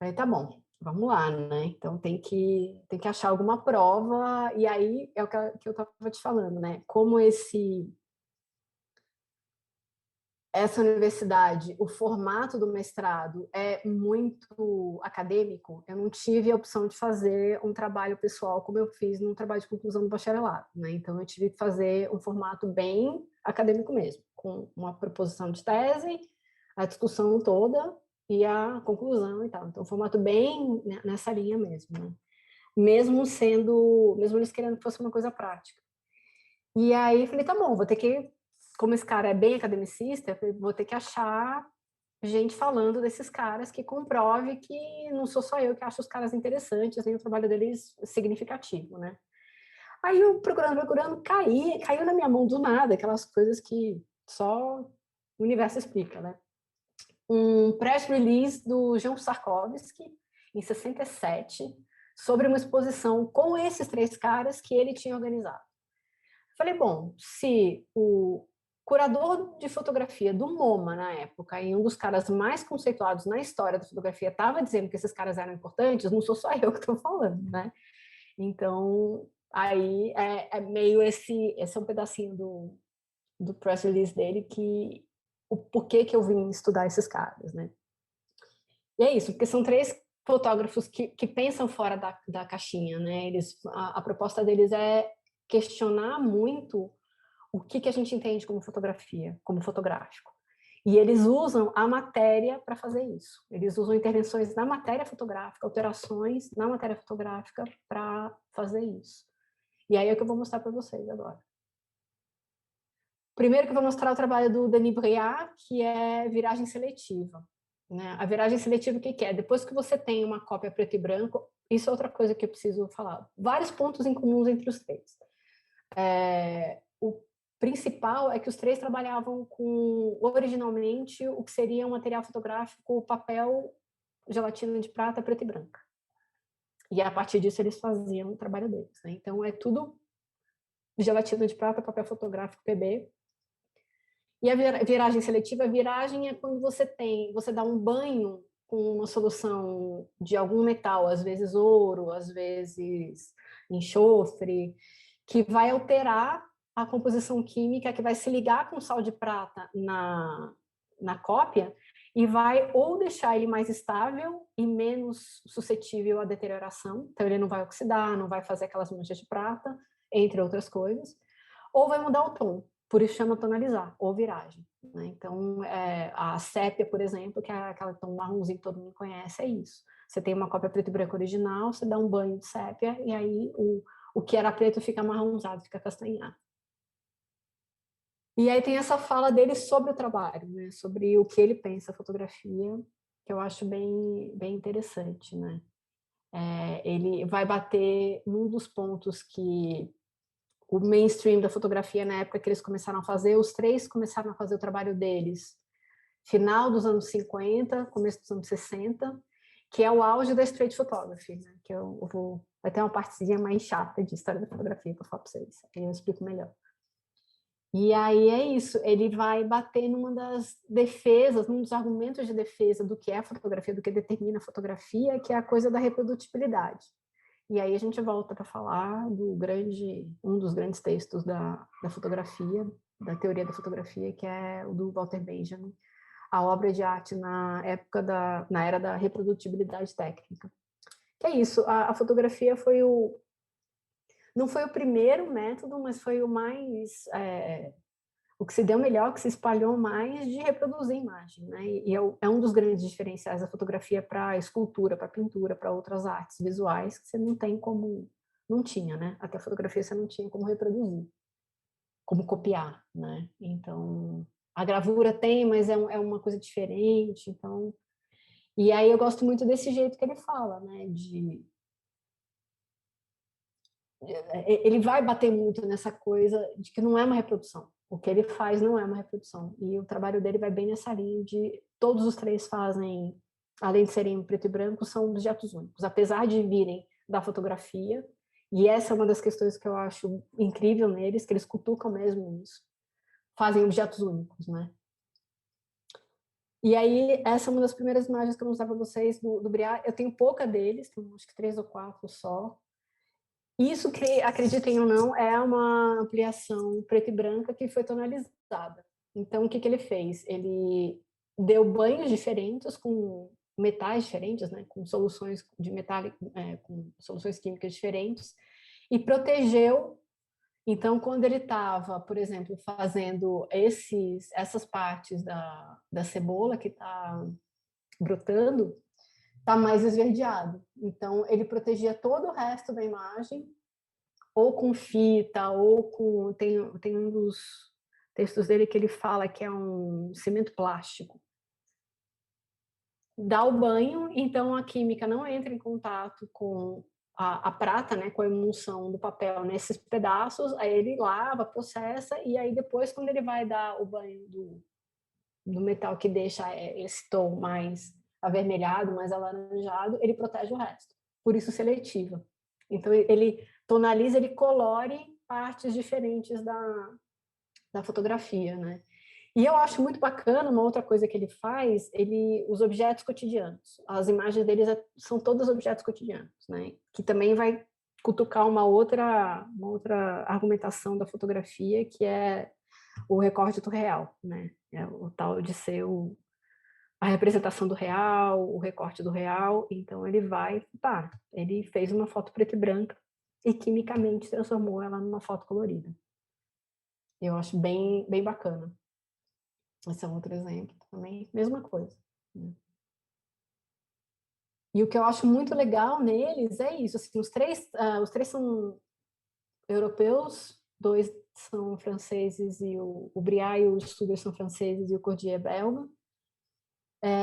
Aí tá bom, vamos lá, né? Então tem que achar alguma prova, e aí é o que eu estava te falando, né? Como essa universidade, o formato do mestrado é muito acadêmico, eu não tive a opção de fazer um trabalho pessoal como eu fiz no trabalho de conclusão do bacharelado, né? Então eu tive que fazer um formato bem acadêmico mesmo, com uma proposição de tese, a discussão toda e a conclusão e tal. Então um formato bem nessa linha mesmo, né? Mesmo eles querendo que fosse uma coisa prática. E aí falei, tá bom, vou ter que, como esse cara é bem academicista, vou ter que achar gente falando desses caras que comprove que não sou só eu que acho os caras interessantes, nem o trabalho deles significativo, né? Aí eu procurando, caiu na minha mão do nada, aquelas coisas que só o universo explica, né? Um press release do Jean Sarkovsky, em 67, sobre uma exposição com esses 3 caras que ele tinha organizado. Falei, bom, se o curador de fotografia do MoMA na época, e um dos caras mais conceituados na história da fotografia, estava dizendo que esses caras eram importantes, não sou só eu que estou falando, né? Então, aí é meio esse é um pedacinho do press release dele, que o porquê que eu vim estudar esses caras, né? E é isso, porque são 3 fotógrafos que pensam fora da caixinha, né? A proposta deles é questionar muito o que a gente entende como fotografia, como fotográfico. E eles usam a matéria para fazer isso. Eles usam intervenções na matéria fotográfica, alterações na matéria fotográfica para fazer isso. E aí é o que eu vou mostrar para vocês agora. Primeiro que eu vou mostrar o trabalho do Denis Briard, que é viragem seletiva. Né? A viragem seletiva, o que é? Depois que você tem uma cópia preto e branco, isso é outra coisa que eu preciso falar. Vários pontos em comuns entre os 3. O principal é que os 3 trabalhavam com, originalmente, o que seria um material fotográfico, papel, gelatina de prata, preta e branca. E a partir disso eles faziam o trabalho deles. Né? Então é tudo gelatina de prata, papel fotográfico, PB. E a viragem seletiva, a viragem é quando você dá um banho com uma solução de algum metal, às vezes ouro, às vezes enxofre, que vai alterar a composição química, que vai se ligar com sal de prata na cópia e vai ou deixar ele mais estável e menos suscetível à deterioração, então ele não vai oxidar, não vai fazer aquelas manchas de prata, entre outras coisas, ou vai mudar o tom, por isso chama tonalizar, ou viragem. Né? Então, a sépia, por exemplo, que é aquela tom marronzinho que todo mundo conhece, é isso. Você tem uma cópia preto e branco original, você dá um banho de sépia e aí o que era preto fica marronzado, fica castanhado. E aí tem essa fala dele sobre o trabalho, né? Sobre o que ele pensa a fotografia, que eu acho bem interessante, né? Ele vai bater num dos pontos que o mainstream da fotografia, na época que eles começaram a fazer, os 3 começaram a fazer o trabalho deles final dos anos 50, começo dos anos 60, que é o auge da street photography, né? Que vai ter uma partezinha mais chata de história da fotografia para falar para vocês, aí eu explico melhor. E aí é isso, ele vai bater numa das defesas, num dos argumentos de defesa do que é a fotografia, do que determina a fotografia, que é a coisa da reprodutibilidade. E aí a gente volta para falar um dos grandes textos da fotografia, da teoria da fotografia, que é o do Walter Benjamin, a obra de arte na era da reprodutibilidade técnica. Que é isso, a fotografia não foi o primeiro método, mas foi o mais, o que se deu melhor, o que se espalhou mais de reproduzir imagem, né? E é um dos grandes diferenciais da fotografia para escultura, para pintura, para outras artes visuais, que você não tem como, não tinha, né? Até a fotografia você não tinha como reproduzir, como copiar, né? Então, a gravura tem, mas é uma coisa diferente, então... E aí eu gosto muito desse jeito que ele fala, né? Ele vai bater muito nessa coisa de que não é uma reprodução. O que ele faz não é uma reprodução. E o trabalho dele vai bem nessa linha de todos os três fazem, além de serem preto e branco, são objetos únicos. Apesar de virem da fotografia, e essa é uma das questões que eu acho incrível neles, que eles cutucam mesmo isso, fazem objetos únicos, né? E aí, essa é uma das primeiras imagens que eu vou mostrar para vocês do Briat. Eu tenho pouca deles, tenho acho que 3 ou 4 só. Isso, que acreditem ou não, é uma ampliação preta e branca que foi tonalizada. Então, o que ele fez? Ele deu banhos diferentes com metais diferentes, né, com soluções de metal, com soluções químicas diferentes, e protegeu. Então, quando ele estava, por exemplo, fazendo essas partes da cebola que está brotando, está mais esverdeado. Então, ele protegia todo o resto da imagem, ou com fita, ou com... Tem um dos textos dele que ele fala que é um cimento plástico. Dá o banho, então a química não entra em contato com a prata, né, com a emulsão do papel nesses pedaços, aí ele lava, processa, e aí depois, quando ele vai dar o banho do metal que deixa esse tom mais avermelhado, mais alaranjado, ele protege o resto. Por isso seletiva. Então ele tonaliza, ele colore partes diferentes da fotografia, né? E eu acho muito bacana, uma outra coisa que ele faz, os objetos cotidianos. As imagens deles são todos objetos cotidianos, né? Que também vai cutucar uma outra argumentação da fotografia, que é o recorte do real, né? É o tal de ser a representação do real, o recorte do real. Então ele fez uma foto preta e branca e quimicamente transformou ela numa foto colorida. Eu acho bem, bem bacana. Esse é um outro exemplo também, mesma coisa, né? E o que eu acho muito legal neles é isso, assim, os três são europeus, 2 são franceses, e o Briat e o Stuber são franceses e o Cordier é belga.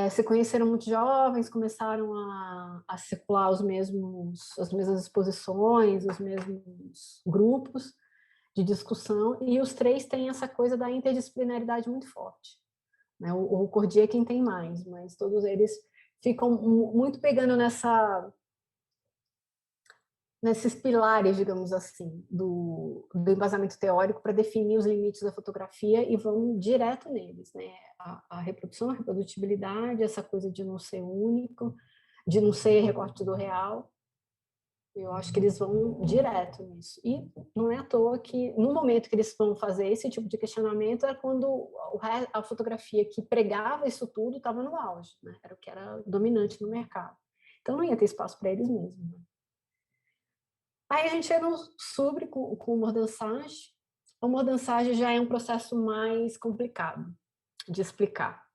Se conheceram muito jovens, começaram a circular as mesmas exposições, os mesmos grupos de discussão, e os três têm essa coisa da interdisciplinaridade muito forte, né? O Cordier é quem tem mais, mas todos eles ficam muito pegando nesses pilares, digamos assim, do embasamento teórico para definir os limites da fotografia, e vão direto neles, né? A reprodução, a reprodutibilidade, essa coisa de não ser único, de não ser recorte do real. Eu acho que eles vão direto nisso. E não é à toa que, no momento que eles vão fazer esse tipo de questionamento, é quando a fotografia que pregava isso tudo estava no auge, né? Era o que era dominante no mercado. Então não ia ter espaço para eles mesmos, né? Aí a gente chega no Sobre com o mordansage. O mordansage já é um processo mais complicado de explicar.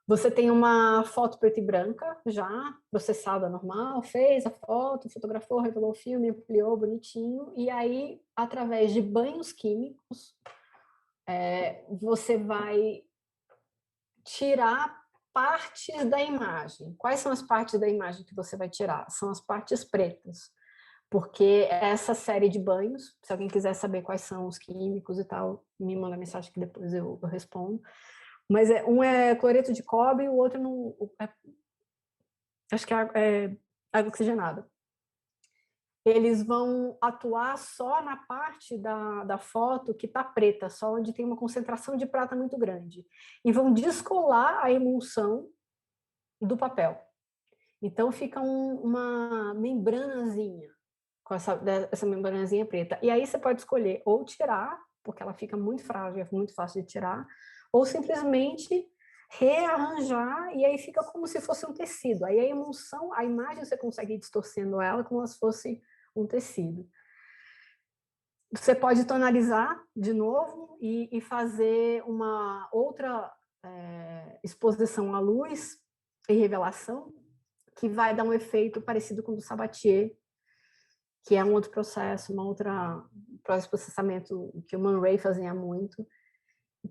Você tem uma foto preta e branca já processada normal, fez a foto, fotografou, revelou o filme, ampliou bonitinho, e aí, através de banhos químicos, você vai tirar partes da imagem. Quais são as partes da imagem que você vai tirar? São as partes pretas, porque essa série de banhos, se alguém quiser saber quais são os químicos e tal, me manda mensagem que depois eu respondo. Mas um é cloreto de cobre e o outro não, acho que é água oxigenada. Eles vão atuar só na parte da foto que está preta, só onde tem uma concentração de prata muito grande. E vão descolar a emulsão do papel. Então fica uma membranazinha, com essa membranazinha preta. E aí você pode escolher ou tirar, porque ela fica muito frágil, é muito fácil de tirar, ou simplesmente rearranjar, e aí fica como se fosse um tecido. Aí a emulsão, a imagem você consegue ir distorcendo ela como se fosse um tecido. Você pode tonalizar de novo e fazer uma outra exposição à luz e revelação, que vai dar um efeito parecido com o do Sabatier, que é um outro processo, processamento que o Man Ray fazia muito,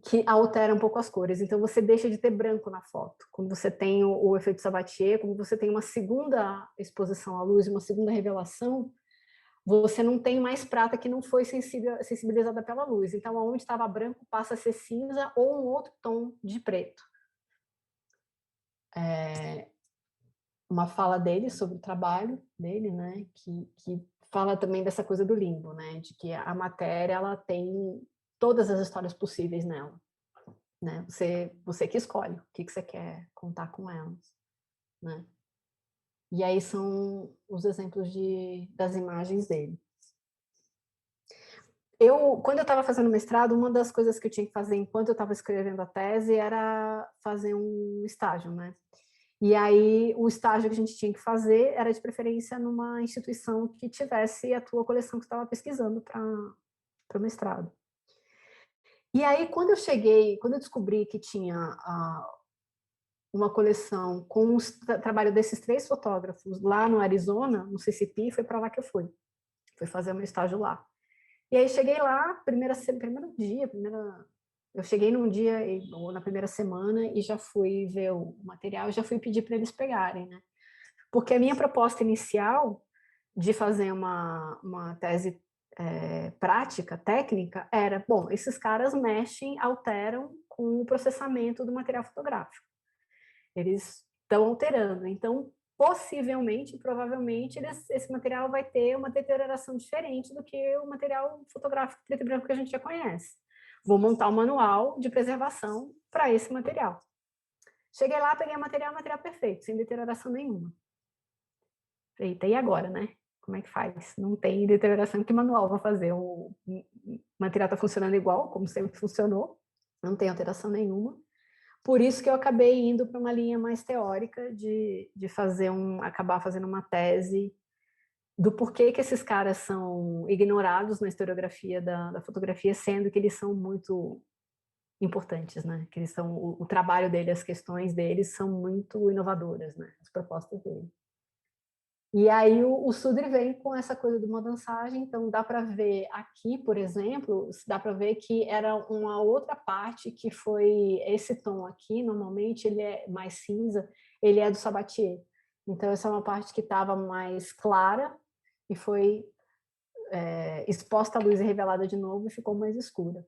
que altera um pouco as cores. Então, você deixa de ter branco na foto. Quando você tem o efeito Sabatier, quando você tem uma segunda exposição à luz, uma segunda revelação, você não tem mais prata que não foi sensibilizada pela luz. Então, onde estava branco passa a ser cinza ou um outro tom de preto. Uma fala dele sobre o trabalho dele, né, que fala também dessa coisa do limbo, né, de que a matéria ela tem todas as histórias possíveis nela, né? Você que escolhe o que você quer contar com elas, né? E aí são os exemplos das imagens dele. Quando eu estava fazendo mestrado, uma das coisas que eu tinha que fazer enquanto eu estava escrevendo a tese era fazer um estágio, né? E aí o estágio que a gente tinha que fazer era de preferência numa instituição que tivesse a tua coleção que você estava pesquisando para o mestrado. E aí quando eu descobri que tinha uma coleção com o trabalho desses 3 fotógrafos lá no Arizona, no CCP, foi para lá que eu fui fazer o meu estágio lá. E aí cheguei lá, primeiro dia, eu cheguei num dia, ou na primeira semana, e já fui ver o material, já fui pedir para eles pegarem, né? Porque a minha proposta inicial de fazer uma tese prática, técnica, era, bom, esses caras mexem, alteram com o processamento do material fotográfico. Eles estão alterando, então possivelmente, provavelmente, esse material vai ter uma deterioração diferente do que o material fotográfico preto e branco que a gente já conhece. Vou montar um manual de preservação para esse material. Cheguei lá, peguei o material perfeito, sem deterioração nenhuma. Eita, e agora, né? Como é que faz? Não tem deterioração, que manual vou fazer? O material está funcionando igual, como sempre funcionou, não tem alteração nenhuma. Por isso que eu acabei indo para uma linha mais teórica de acabar fazendo uma tese do porquê que esses caras são ignorados na historiografia da fotografia, sendo que eles são muito importantes, né? Que eles são o trabalho dele, as questões deles são muito inovadoras, né? As propostas dele. E aí o Sudre vem com essa coisa do modançagem, então dá para ver aqui, por exemplo, dá para ver que era uma outra parte que foi esse tom aqui, normalmente ele é mais cinza, ele é do Sabatier. Então essa é uma parte que estava mais clara e foi exposta à luz e revelada de novo e ficou mais escura.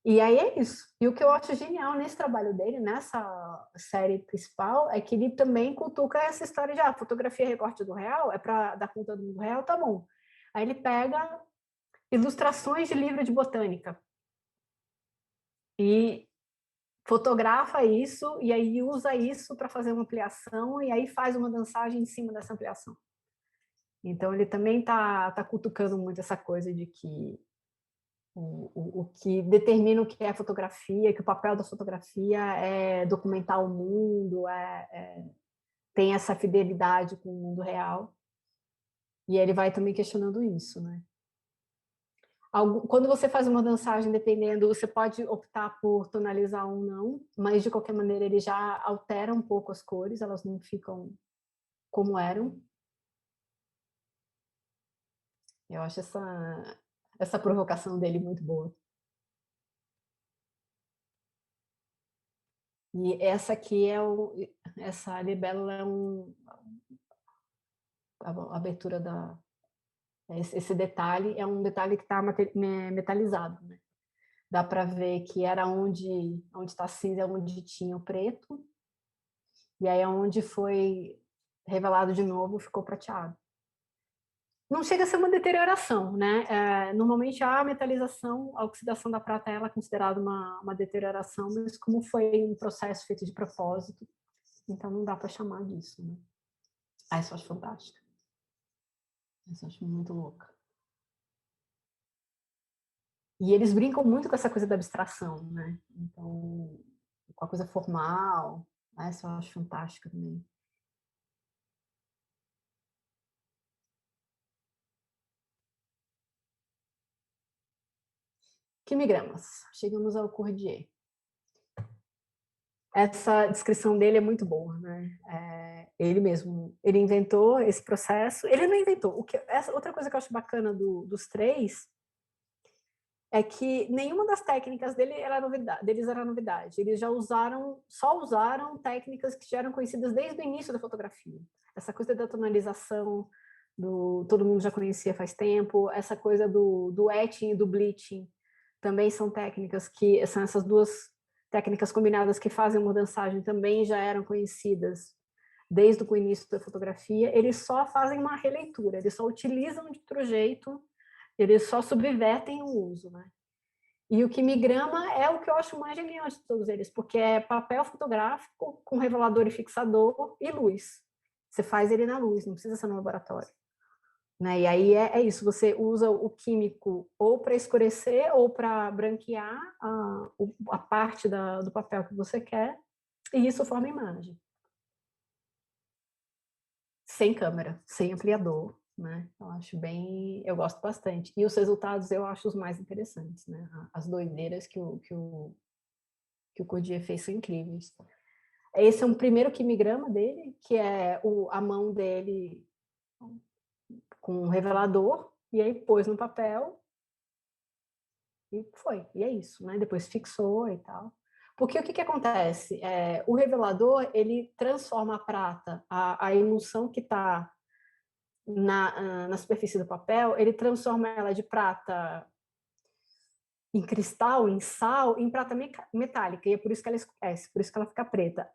E aí é isso. E o que eu acho genial nesse trabalho dele, nessa série principal, é que ele também cutuca essa história de fotografia recorte do real, é para dar conta do mundo real, tá bom. Aí ele pega ilustrações de livro de botânica e fotografa isso, e aí usa isso para fazer uma ampliação, e aí faz uma dançagem em cima dessa ampliação. Então ele também tá cutucando muito essa coisa de que o que determina o que é fotografia, que o papel da fotografia é documentar o mundo, tem essa fidelidade com o mundo real. E ele vai também questionando isso, né? Quando você faz uma dançagem, dependendo, você pode optar por tonalizar ou não, mas de qualquer maneira ele já altera um pouco as cores, elas não ficam como eram. Eu acho essa provocação dele muito boa. E essa aqui essa libélula é a abertura esse detalhe é um detalhe que está metalizado, né? Dá para ver que era onde está cinza, é onde tinha o preto, e aí onde foi revelado de novo ficou prateado. Não chega a ser uma deterioração, né? Normalmente a metalização, a oxidação da prata ela é considerada uma deterioração, mas como foi um processo feito de propósito, Então não dá para chamar disso, né? Ah, isso eu acho fantástico. Isso eu acho muito louca. E eles brincam muito com essa coisa da abstração, né? Então, com a coisa formal, essa eu acho fantástica também. Quimigramas. Chegamos ao Cordier. Essa descrição dele é muito boa, né? Ele mesmo, ele inventou esse processo. Ele não inventou. Outra coisa que eu acho bacana dos três é que nenhuma das técnicas deles era novidade. Eles só usaram técnicas que já eram conhecidas desde o início da fotografia. Essa coisa da tonalização, todo mundo já conhecia faz tempo. Essa coisa do etching e do bleaching também são técnicas que são essas duas técnicas combinadas que fazem mordançagem, também já eram conhecidas desde o início da fotografia. Eles só fazem uma releitura, eles só utilizam de outro jeito, eles só subvertem o uso, né? E o quimigrama é o que eu acho mais genial de todos eles, porque é papel fotográfico com revelador e fixador e luz. Você faz ele na luz, não precisa ser no laboratório. Né? E aí é isso, você usa o químico ou para escurecer ou para branquear a parte do papel que você quer, e isso forma imagem. Sem câmera, sem ampliador, né? Eu gosto bastante. E os resultados eu acho os mais interessantes, né? As doideiras que o Cordier fez são incríveis. Esse é um primeiro quimigrama dele, que é a mão dele com um revelador, e aí pôs no papel, e foi, e é isso, né? Depois fixou e tal. Porque o que acontece? O revelador, ele transforma a prata, a emulsão que está na superfície do papel, ele transforma ela de prata em cristal, em sal, em prata metálica, e é por isso que ela escurece, por isso que ela fica preta.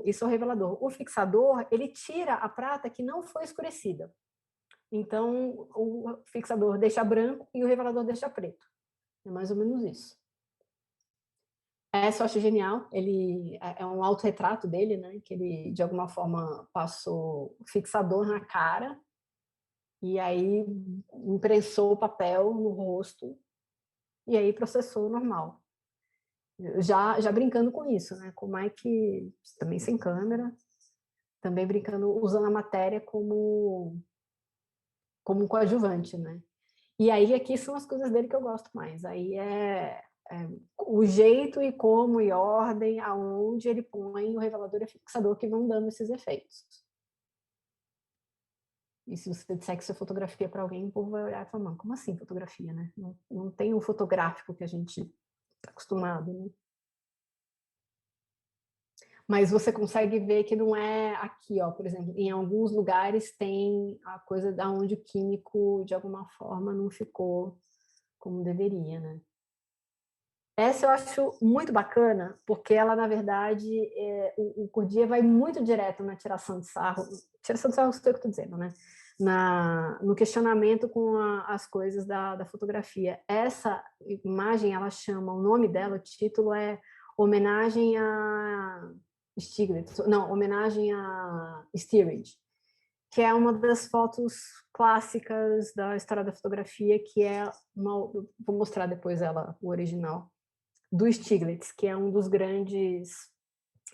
Isso é o revelador. O fixador, ele tira a prata que não foi escurecida. Então, o fixador deixa branco e o revelador deixa preto. É mais ou menos isso. Essa eu acho genial. Ele é um autorretrato dele, né? Que ele, de alguma forma, passou fixador na cara e aí imprensou o papel no rosto e aí processou normal. Já brincando com isso, né? Como é que, também sem câmera, também brincando, usando a matéria como um coadjuvante, né? E aí aqui são as coisas dele que eu gosto mais. Aí o jeito e como e ordem aonde ele põe o revelador e o fixador que vão dando esses efeitos. E se você disser que isso é fotografia para alguém, o povo vai olhar e falar, mano, como assim fotografia, né? Não tem o fotográfico que a gente está acostumado, né? Mas você consegue ver que não é aqui, ó, por exemplo, em alguns lugares tem a coisa da onde o químico, de alguma forma, não ficou como deveria, né? Essa eu acho muito bacana, porque ela, na verdade, o Cordier vai muito direto na tiração de sarro, sei o que eu estou dizendo, né? No questionamento com as coisas da fotografia. Essa imagem, ela chama, o nome dela, o título é Homenagem a Stiglitz, não, Homenagem a Steerage, que é uma das fotos clássicas da história da fotografia, que é vou mostrar depois ela, o original, do Stiglitz, que é um dos grandes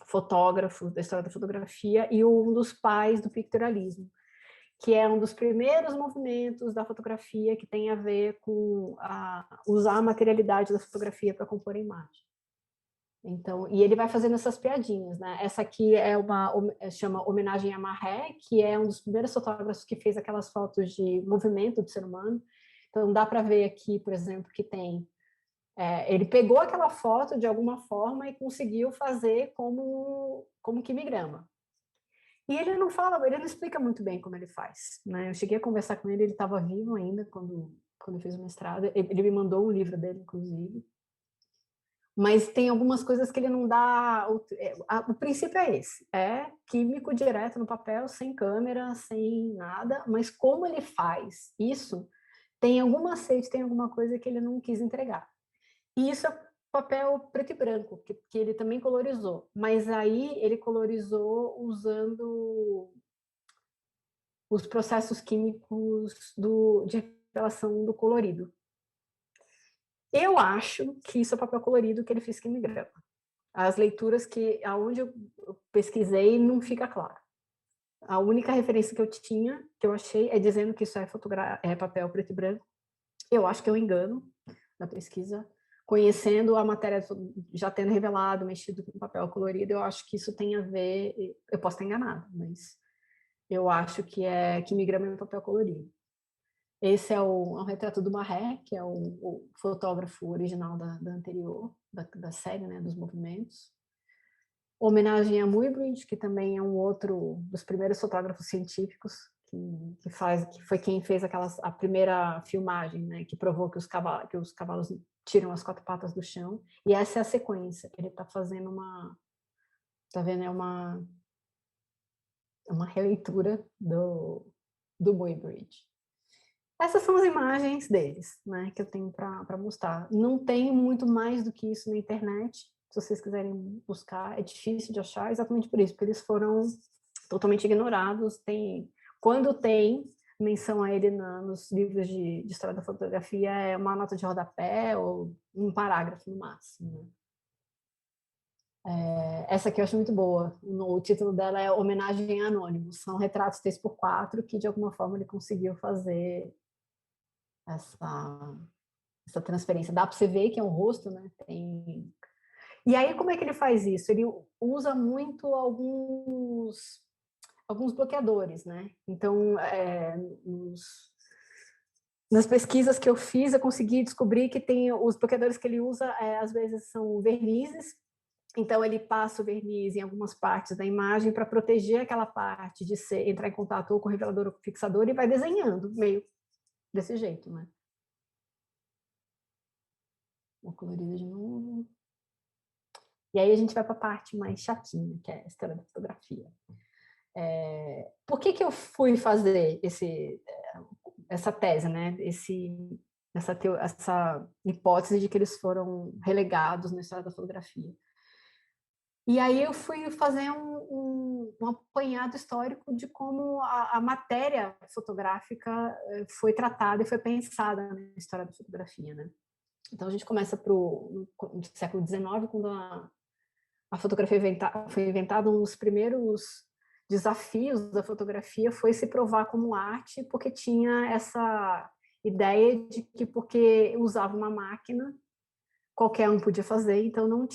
fotógrafos da história da fotografia e um dos pais do pictorialismo, que é um dos primeiros movimentos da fotografia que tem a ver com usar a materialidade da fotografia para compor a imagem. Então, e ele vai fazendo essas piadinhas, né? Essa aqui chama Homenagem a Marré, que é um dos primeiros fotógrafos que fez aquelas fotos de movimento do ser humano. Então, dá para ver aqui, por exemplo, que tem ele pegou aquela foto de alguma forma e conseguiu fazer como quimigrama. E ele não explica muito bem como ele faz, né? Eu cheguei a conversar com ele, ele estava vivo ainda quando eu fiz o mestrado. Ele me mandou um livro dele, inclusive. Mas tem algumas coisas que ele não dá. O princípio é esse: é químico direto no papel, sem câmera, sem nada. Mas como ele faz isso, tem algum macete, tem alguma coisa que ele não quis entregar. E isso papel preto e branco, que ele também colorizou, mas aí ele colorizou usando os processos químicos de revelação do colorido. Eu acho que isso é papel colorido que ele fez quimigrama. As leituras aonde eu pesquisei não fica claro. A única referência que eu tinha, que eu achei, é dizendo que isso é papel preto e branco. Eu acho que é um engano na pesquisa. Conhecendo a matéria, já tendo revelado, mexido com papel colorido, eu acho que isso tem a ver, eu posso estar enganada, mas eu acho que é quimigrama em papel colorido. Esse é um retrato do Marré, que é o fotógrafo original da anterior, da série, né, dos movimentos. Homenagem a Muybridge, que também é um outro dos primeiros fotógrafos científicos que foi quem fez a primeira filmagem, né, que provou que os cavalos tiram as 4 patas do chão. E essa é a sequência. Ele está fazendo tá vendo? É uma releitura do Muybridge. Essas são as imagens deles, né, que eu tenho para mostrar. Não tem muito mais do que isso na internet. Se vocês quiserem buscar, é difícil de achar, exatamente por isso, porque eles foram totalmente ignorados. Quando tem menção a ele nos livros de história da fotografia, é uma nota de rodapé ou um parágrafo no máximo. Essa aqui eu acho muito boa. O título dela é Homenagem a Anônimos. São retratos 3x4 que, de alguma forma, ele conseguiu fazer essa transferência. Dá para você ver que é um rosto, né? E aí, como é que ele faz isso? Ele usa muito alguns bloqueadores, né? Então, nas pesquisas que eu fiz, eu consegui descobrir que tem os bloqueadores que ele usa, às vezes são vernizes. Então, ele passa o verniz em algumas partes da imagem para proteger aquela parte de entrar em contato ou com o revelador ou com o fixador, e vai desenhando, meio desse jeito, né? Uma colorida de novo. E aí a gente vai para a parte mais chatinha, que é a história da fotografia. Por que eu fui fazer essa tese, né? Essa hipótese de que eles foram relegados na história da fotografia? E aí eu fui fazer um apanhado histórico de como a matéria fotográfica foi tratada e foi pensada na história da fotografia, né? Então a gente começa no século XIX, quando a fotografia foi inventada. Um dos primeiros desafios da fotografia foi se provar como arte, porque tinha essa ideia de que, porque usava uma máquina, qualquer um podia fazer, então não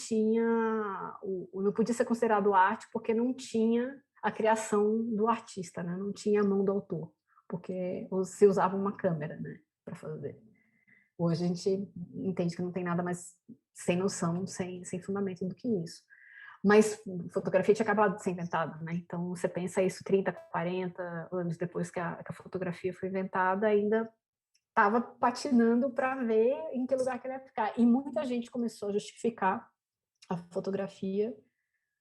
podia ser considerado arte, porque não tinha a criação do artista, né? Não tinha a mão do autor, porque se usava uma câmera, né, para fazer. Hoje a gente entende que não tem nada mais sem noção, sem fundamento do que isso. Mas fotografia tinha acabado de ser inventada, né? Então você pensa isso 30, 40 anos depois que a fotografia foi inventada, ainda estava patinando para ver em que lugar que ele ia ficar. E muita gente começou a justificar a fotografia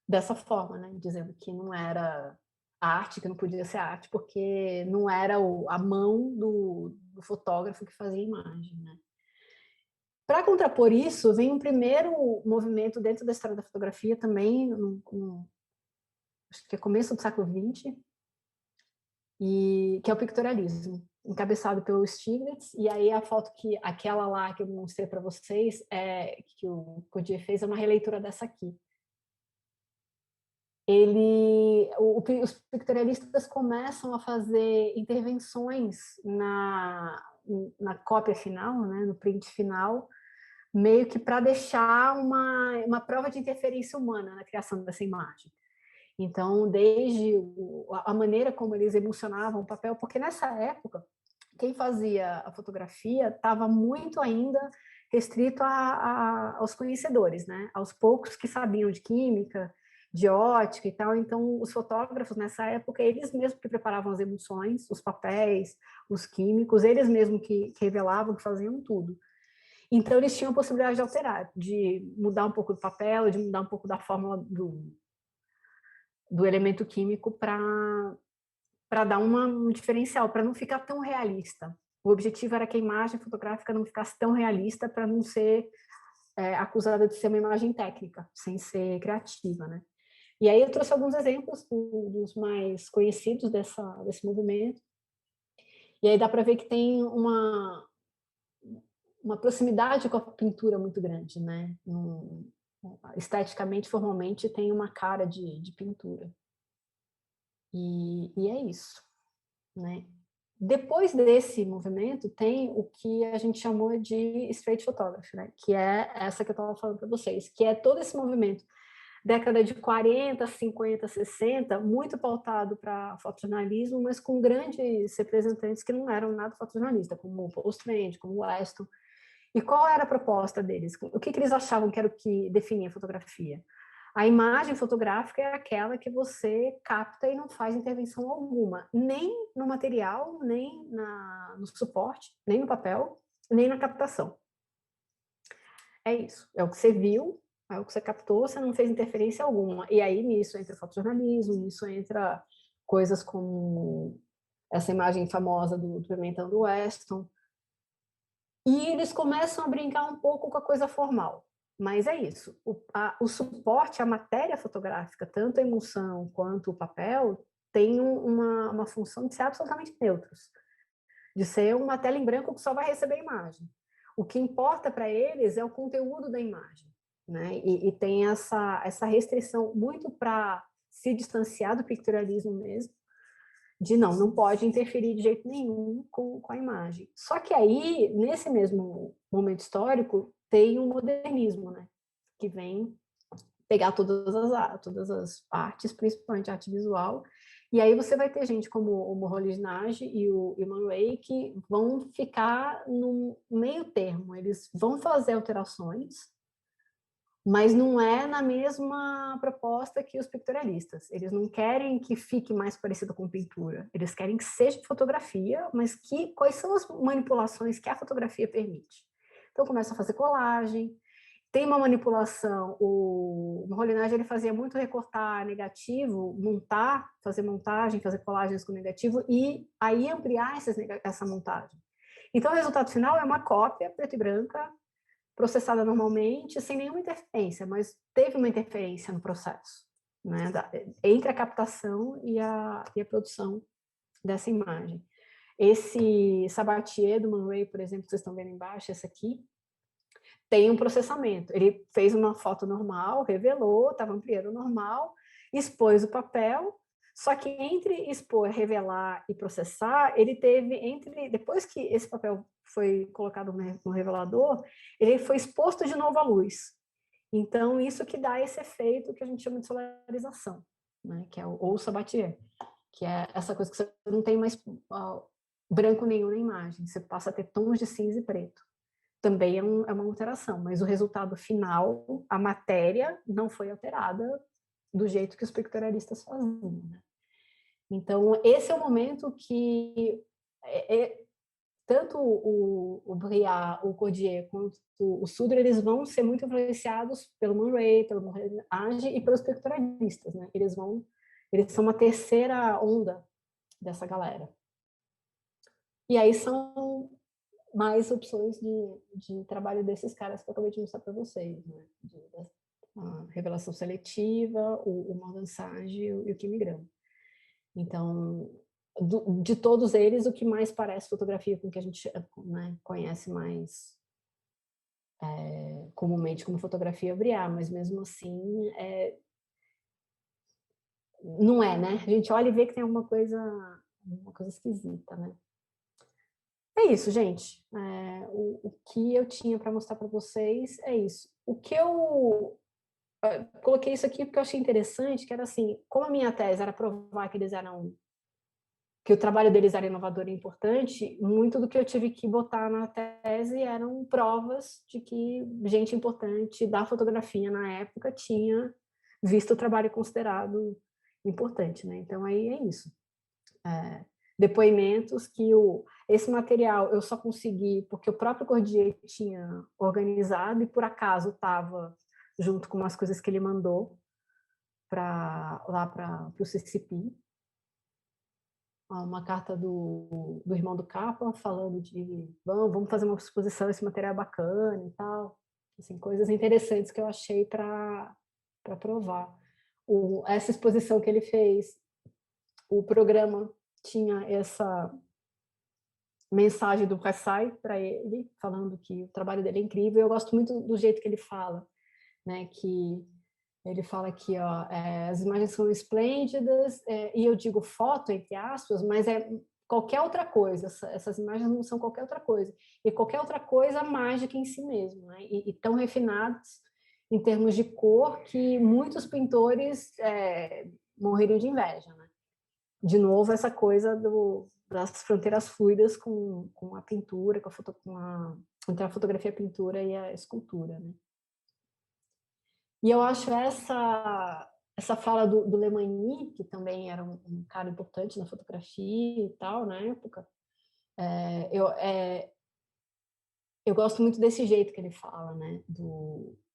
dessa forma, né? Dizendo que não era arte, que não podia ser arte, porque não era a mão do fotógrafo que fazia a imagem, né? Para contrapor isso, vem um primeiro movimento dentro da história da fotografia também, acho que é começo do século XX, que é o pictorialismo, encabeçado pelo Stiglitz. E aí a foto aquela lá que eu mostrei para vocês, que o Cordier fez, é uma releitura dessa aqui. Os pictorialistas começam a fazer intervenções na cópia final, né, no print final, meio que para deixar uma prova de interferência humana na criação dessa imagem. Então, desde a maneira como eles emulsionavam o papel, porque nessa época, quem fazia a fotografia estava muito ainda restrito aos conhecedores, né? Aos poucos que sabiam de química, de ótica e tal. Então, os fotógrafos, nessa época, eles mesmos que preparavam as emulsões, os papéis, os químicos, eles mesmos que revelavam, que faziam tudo. Então, eles tinham a possibilidade de alterar, de mudar um pouco do papel, de mudar um pouco da fórmula do elemento químico para dar um diferencial, para não ficar tão realista. O objetivo era que a imagem fotográfica não ficasse tão realista, para não ser acusada de ser uma imagem técnica, sem ser criativa, né? E aí eu trouxe alguns exemplos dos mais conhecidos desse movimento, e aí dá para ver que tem uma proximidade com a pintura muito grande, né? Esteticamente, formalmente, tem uma cara de pintura. E é isso, né? Depois desse movimento, tem o que a gente chamou de street photography, né? Que é essa que eu estava falando para vocês, que é todo esse movimento, década de 40, 50, 60, muito pautado para fotojornalismo, mas com grandes representantes que não eram nada fotojornalista, como o Paul Strand, como o Weston. E qual era a proposta deles? O que eles achavam que era o que definia a fotografia? A imagem fotográfica é aquela que você capta e não faz intervenção alguma, nem no material, nem no suporte, nem no papel, nem na captação. É isso, é o que você viu, é o que você captou, você não fez interferência alguma. E aí nisso entra fotojornalismo, nisso entra coisas como essa imagem famosa do Pimentão do Weston. E eles começam a brincar um pouco com a coisa formal. Mas é isso, o suporte, a matéria fotográfica, tanto a emulsão quanto o papel, tem uma função de ser absolutamente neutros, de ser uma tela em branco que só vai receber a imagem. O que importa para eles é o conteúdo da imagem, né? E tem essa restrição muito para se distanciar do pictorialismo mesmo, de não pode interferir de jeito nenhum com a imagem. Só que aí, nesse mesmo momento histórico, tem um modernismo, né? Que vem pegar todas as artes, principalmente a arte visual, e aí você vai ter gente como o Moholy Nagy e o Man Ray que vão ficar no meio termo, eles vão fazer alterações, mas não é na mesma proposta que os pictorialistas. Eles não querem que fique mais parecido com pintura. Eles querem que seja fotografia, mas quais são as manipulações que a fotografia permite. Então começa a fazer colagem, tem uma manipulação. O Moholy-Nagy ele fazia muito recortar negativo, fazer montagem, fazer colagens com negativo e aí ampliar essa montagem. Então o resultado final é uma cópia preta e branca, processada normalmente, sem nenhuma interferência, mas teve uma interferência no processo, né, entre a captação e a produção dessa imagem. Esse Sabatier do Man Ray, por exemplo, que vocês estão vendo embaixo, esse aqui, tem um processamento. Ele fez uma foto normal, revelou, estava ampliando normal, expôs o papel, só que entre expor, revelar e processar, ele teve, depois que esse papel foi colocado no revelador, ele foi exposto de novo à luz. Então, isso que dá esse efeito que a gente chama de solarização, né? Que é ou Sabatier, que é essa coisa que você não tem mais branco nenhum na imagem, você passa a ter tons de cinza e preto. Também é uma alteração, mas o resultado final, a matéria, não foi alterada do jeito que os pictorialistas faziam, né? Então, esse é o momento que tanto o Briat, o Cordier, quanto o Sudre, eles vão ser muito influenciados pelo Man Ray, pelo Moholy-Nagy e pelos pictorialistas, né? Eles são uma terceira onda dessa galera. E aí são mais opções de trabalho desses caras que eu acabei de mostrar para vocês, né? A revelação seletiva, o Morgan Sage e o Kim Graham. Então, de todos eles, o que mais parece fotografia com que a gente, né, conhece mais comumente como fotografia Briat, mas mesmo assim não é, né? A gente olha e vê que tem uma coisa esquisita, né? É isso, gente. O que eu tinha para mostrar para vocês é isso. O que eu coloquei isso aqui porque eu achei interessante, que era assim, como a minha tese era provar que o trabalho deles era inovador e importante, muito do que eu tive que botar na tese eram provas de que gente importante da fotografia na época tinha visto o trabalho considerado importante, né? Então aí é isso. Depoimentos que esse material eu só consegui porque o próprio Cordier tinha organizado e por acaso estava junto com umas coisas que ele mandou lá para o CCP. Uma carta do irmão do Capa falando de vamos fazer uma exposição, esse material é bacana e tal. Assim, coisas interessantes que eu achei para provar. Essa exposição que ele fez, o programa tinha essa mensagem do Kassai para ele, falando que o trabalho dele é incrível. Eu gosto muito do jeito que ele fala, né? Que ele fala aqui, ó, as imagens são esplêndidas, e eu digo foto, entre aspas, mas é qualquer outra coisa. Essas imagens não são qualquer outra coisa. E qualquer outra coisa mágica em si mesmo, né? E tão refinados em termos de cor que muitos pintores morreriam de inveja, né? De novo, essa coisa das fronteiras fluidas com a pintura, entre a fotografia, a pintura e a escultura, né? E eu acho essa fala do Lemagny, que também era um cara importante na fotografia e tal, na época, eu gosto muito desse jeito que ele fala, né?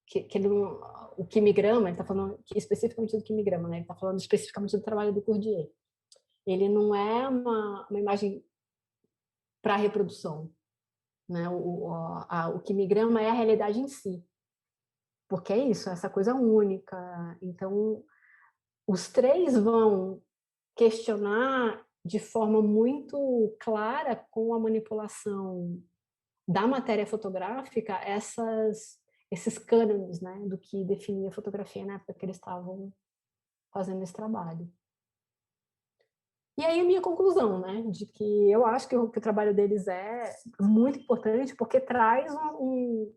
Que ele, o quimigrama, ele está falando especificamente do quimigrama, né? Ele está falando especificamente do trabalho do Cordier. Ele não é uma imagem para reprodução, né? O quimigrama é a realidade em si, porque é isso, essa coisa única. Então, os três vão questionar de forma muito clara, com a manipulação da matéria fotográfica, esses cânones, né, do que definia a fotografia na época que eles estavam fazendo esse trabalho. E aí a minha conclusão, né, de que eu acho que o trabalho deles é muito importante, porque traz um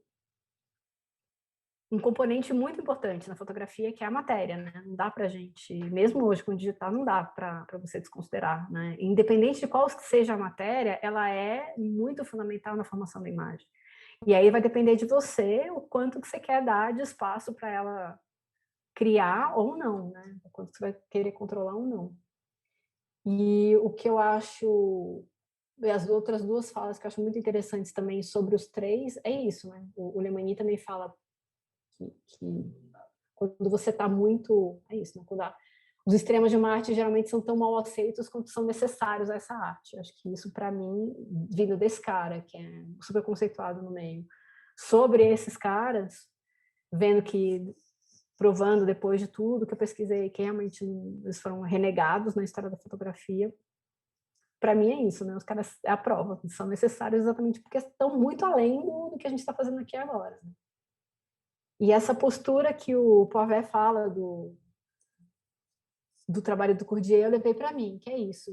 componente muito importante na fotografia, que é a matéria, né? Não dá para a gente, mesmo hoje com o digital, não dá para você desconsiderar, né? Independente de qual seja a matéria, ela é muito fundamental na formação da imagem. E aí vai depender de você o quanto que você quer dar de espaço para ela criar ou não, né? O quanto você vai querer controlar ou não. E o que eu acho, as outras duas falas que eu acho muito interessantes também sobre os três, é isso, né? O Lemagny também fala que quando você está muito... É isso, né? Os extremos de uma arte geralmente são tão mal aceitos quanto são necessários a essa arte. Acho que isso, para mim, vindo desse cara, que é super conceituado no meio, sobre esses caras, vendo que, provando depois de tudo que eu pesquisei, que realmente eles foram renegados na história da fotografia, para mim é isso, né? Os caras é a prova, são necessários exatamente porque estão muito além do que a gente está fazendo aqui agora. Né? E essa postura que o Poivet fala do trabalho do Cordier, eu levei para mim, que é isso,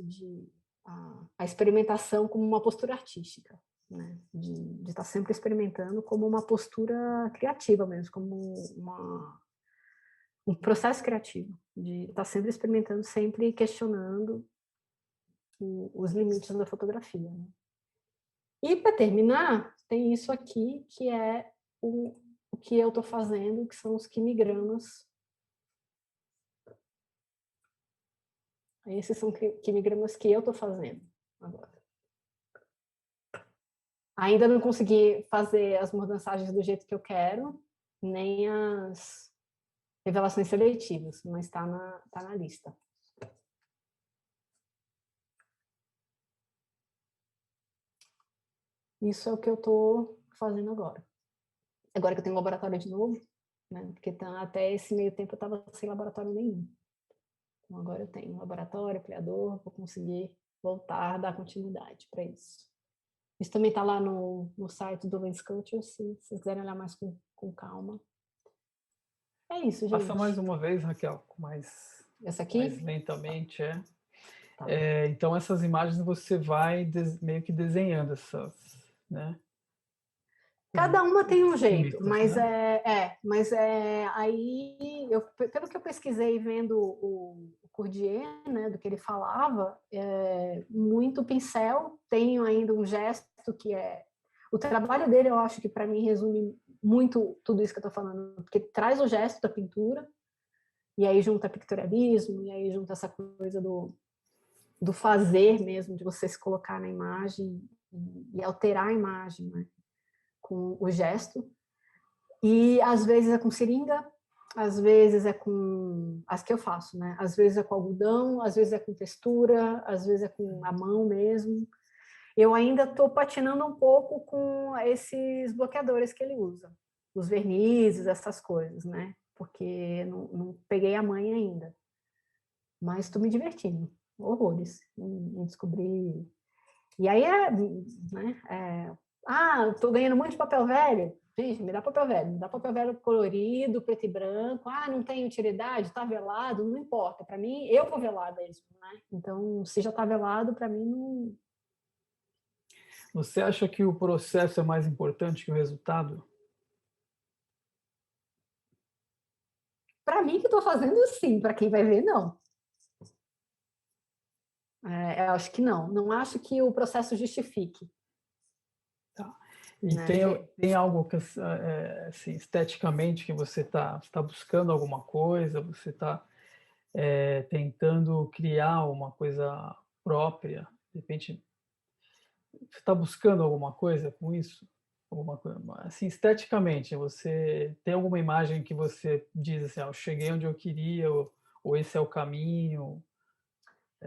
a experimentação como uma postura artística, né? De estar sempre experimentando como uma postura criativa mesmo, como um processo criativo, de estar sempre experimentando, sempre questionando os limites da fotografia. Né? E, para terminar, tem isso aqui, que é o que eu estou fazendo, que são os quimigramas. Esses são quimigramas que eu estou fazendo agora. Ainda não consegui fazer as mordançagens do jeito que eu quero, nem as revelações seletivas, mas está na lista. Isso é o que eu estou fazendo agora. Agora que eu tenho laboratório de novo, né? Porque até esse meio tempo eu estava sem laboratório nenhum. Então agora eu tenho laboratório, criador, vou conseguir voltar a dar continuidade para isso. Isso também está lá no site do Lens Culture, se vocês quiserem olhar mais com calma. É isso, gente. Passa mais uma vez, Raquel, Essa aqui? mais lentamente, Tá. Então essas imagens você vai meio que desenhando essas, né? Cada uma tem um jeito, químicos, mas né? mas aí pelo que eu pesquisei vendo o Cordier, né, do que ele falava, muito pincel, tenho ainda um gesto que é o trabalho dele, eu acho que para mim resume muito tudo isso que eu estou falando, porque traz o gesto da pintura e aí junta pictorialismo e aí junta essa coisa do fazer mesmo, de você se colocar na imagem e alterar a imagem, né? Com o gesto, e às vezes é com seringa, às vezes é com as que eu faço, né? Às vezes é com algodão, às vezes é com textura, às vezes é com a mão mesmo. Eu ainda estou patinando um pouco com esses bloqueadores que ele usa, os vernizes, essas coisas, né? Porque não peguei a manha ainda. Mas estou me divertindo, horrores, em descobrir. E aí né? Estou ganhando muito de papel velho. Gente, me dá papel velho, me dá papel velho colorido, preto e branco. Não tem utilidade, está velado, não importa. Para mim, eu vou velar mesmo, né? Então, se já está velado, para mim não. Você acha que o processo é mais importante que o resultado? Para mim, que estou fazendo, sim. Para quem vai ver, não. Eu acho que não. Não acho que o processo justifique. Tá. E Né? tem algo que, assim, esteticamente, que você tá buscando alguma coisa, você está tentando criar uma coisa própria, de repente, você está buscando alguma coisa com isso? Alguma coisa, assim, esteticamente, você tem alguma imagem que você diz assim, eu cheguei onde eu queria, ou esse é o caminho?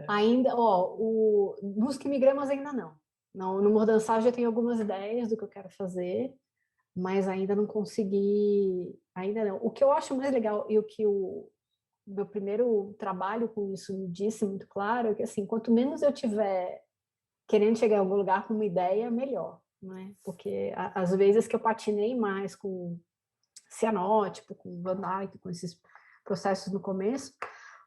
Ainda, nos quimigramas ainda não. No Mordansagem eu tenho algumas ideias do que eu quero fazer, mas ainda não consegui, ainda não. O que eu acho mais legal e o que o meu primeiro trabalho com isso me disse muito claro é que, assim, quanto menos eu tiver querendo chegar em algum lugar com uma ideia, melhor, né? Porque às vezes que eu patinei mais com cianótipo, com Van Dyke, com esses processos no começo,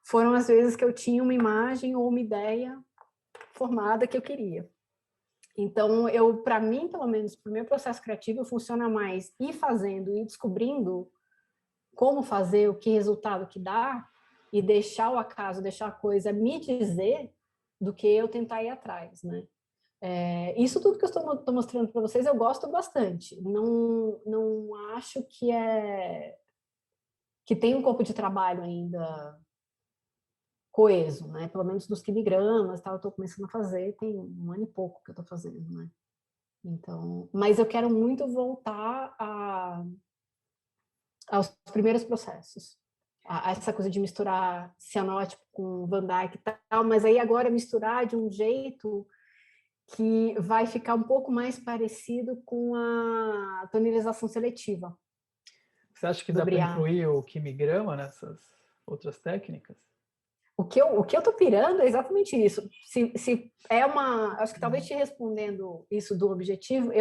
foram as vezes que eu tinha uma imagem ou uma ideia formada que eu queria. Então, para mim, pelo menos, para o meu processo criativo, funciona mais ir fazendo, ir descobrindo como fazer, o que resultado que dá, e deixar o acaso, deixar a coisa me dizer, do que eu tentar ir atrás, né? Isso tudo que eu estou mostrando para vocês, eu gosto bastante. Não acho que tem um corpo de trabalho ainda coeso, né? Pelo menos dos quiligramas, tal, eu estou começando a fazer, tem 1 ano e pouco que eu estou fazendo, né? Então, mas eu quero muito voltar aos primeiros processos. A essa coisa de misturar cianótipo com Van Dyke e tal, mas aí agora misturar de um jeito que vai ficar um pouco mais parecido com a tonalização seletiva. Você acha que do dá para Briard. incluir o quimigrama nessas outras técnicas? O que eu tô pirando é exatamente isso. Se é uma. Acho que talvez te respondendo isso do objetivo,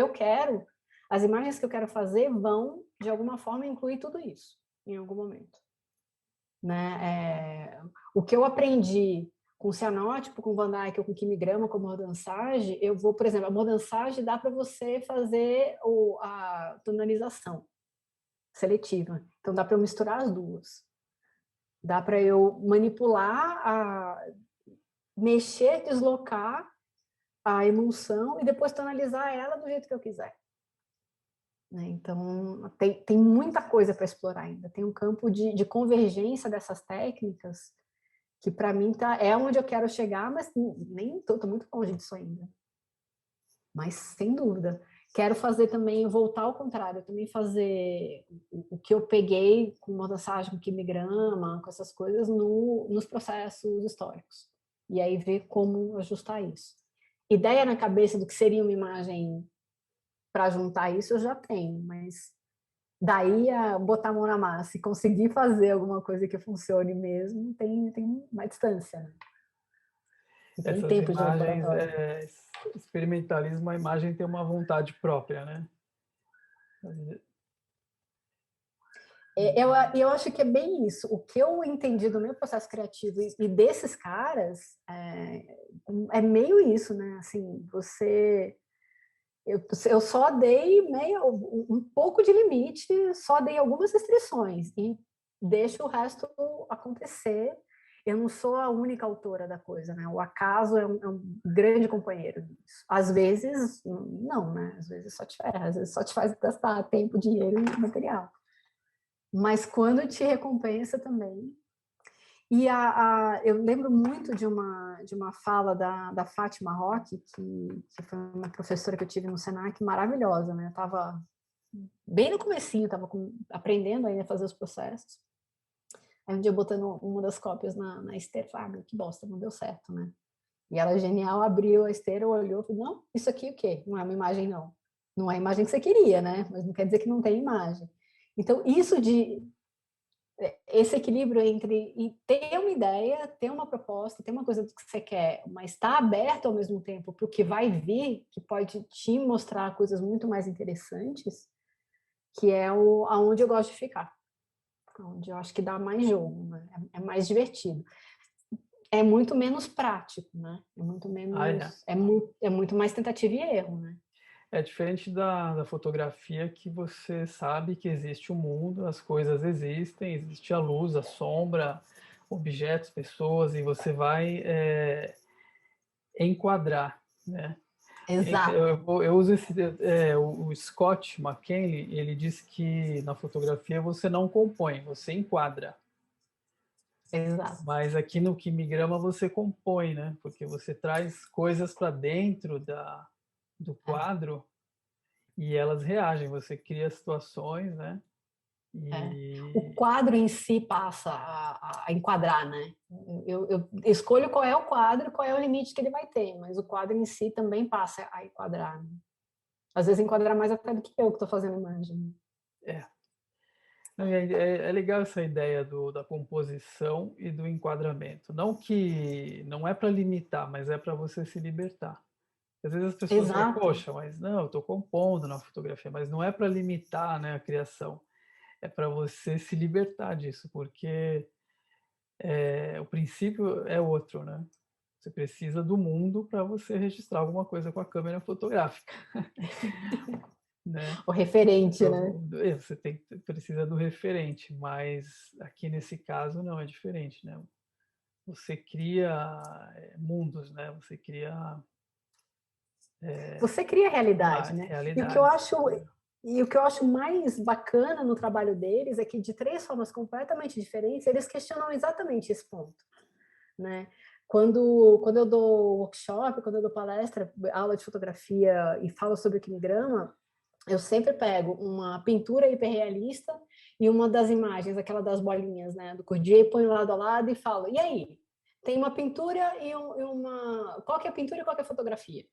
as imagens que eu quero fazer vão, de alguma forma, incluir tudo isso, em algum momento. Né? O que eu aprendi com cianótipo, com Van Dyke ou com quimigrama, com mordansage, eu vou, por exemplo, a mordansage dá para você fazer a tonalização seletiva. Então, dá para eu misturar as duas. Dá para eu manipular, mexer, deslocar a emulsão e depois tonalizar ela do jeito que eu quiser. Né? Então, tem muita coisa para explorar ainda. Tem um campo de convergência dessas técnicas que, para mim, é onde eu quero chegar, mas nem estou muito longe disso ainda. Mas, sem dúvida. Quero fazer também, voltar ao contrário, também fazer o que eu peguei com mordansagem, com quimigrama, com essas coisas, nos processos históricos. E aí ver como ajustar isso. Ideia na cabeça do que seria uma imagem para juntar isso eu já tenho, mas daí a botar a mão na massa e conseguir fazer alguma coisa que funcione mesmo, tem uma distância, né? E tem Essas tempo de imagens, laboratório. experimentalismo, a imagem tem uma vontade própria, né? Eu acho que é bem isso. O que eu entendi do meu processo criativo e desses caras é meio isso, né? Assim, eu só dei um pouco de limite, só dei algumas restrições e deixo o resto acontecer. Eu não sou a única autora da coisa, né? O acaso é um grande companheiro disso. Às vezes, não, né? Às vezes só te ferra, às vezes só te faz gastar tempo, dinheiro e material. Mas quando te recompensa também. E eu lembro muito de uma fala da Fátima Roque, que foi uma professora que eu tive no Senac, maravilhosa, né? Eu estava bem no comecinho, estava aprendendo ainda a fazer os processos. Aí um dia botando uma das cópias na esteira, falei, que bosta, não deu certo, né? E ela, genial, abriu a esteira, olhou e falou, não, isso aqui o quê? Não é uma imagem, não. Não é a imagem que você queria, né? Mas não quer dizer que não tem imagem. Então, esse equilíbrio entre ter uma ideia, ter uma proposta, ter uma coisa que você quer, mas estar aberto ao mesmo tempo para o que vai vir, que pode te mostrar coisas muito mais interessantes, que é aonde eu gosto de ficar, onde eu acho que dá mais jogo, né? É mais divertido. É muito menos prático, né? É muito Ah, é. menos, é muito mais tentativa e erro, né? É diferente da fotografia que você sabe que existe o mundo, as coisas existem, existe a luz, a sombra, objetos, pessoas, e você vai enquadrar, né? Exato, Eu uso o Scott McKinley, ele diz que na fotografia você não compõe, você enquadra. exato. Mas aqui no Quimigrama você compõe, né? Porque você traz coisas para dentro do É. quadro e elas reagem. Você cria situações, né? É. O E quadro em si passa a enquadrar, né? Eu escolho qual é o quadro, qual é o limite que ele vai ter, mas o quadro em si também passa a enquadrar, né? Às vezes enquadrar mais até do que eu que estou fazendo a imagem. é, é legal essa ideia da composição e do enquadramento. Não que não é para limitar, mas é para você se libertar. Às vezes as pessoas falam, Exato, poxa, mas não, eu estou compondo na fotografia, mas não é para limitar, né, a criação. É para você se libertar disso, porque o princípio é outro, né? Você precisa do mundo para você registrar alguma coisa com a câmera fotográfica, né? o referente, né? Então, você precisa do referente, mas aqui nesse caso não é diferente, né? Você cria mundos, né? Você cria Você cria realidade, né? realidades. E o que eu acho mais bacana no trabalho deles é que de três formas completamente diferentes, eles questionam exatamente esse ponto, né? Quando eu dou workshop, quando eu dou palestra, aula de fotografia e falo sobre o quimigrama, eu sempre pego uma pintura hiperrealista e uma das imagens, aquela das bolinhas, né, do Cordier, ponho lado a lado e falo, e aí? Tem uma pintura e uma... Qual que é a pintura e qual que é a fotografia?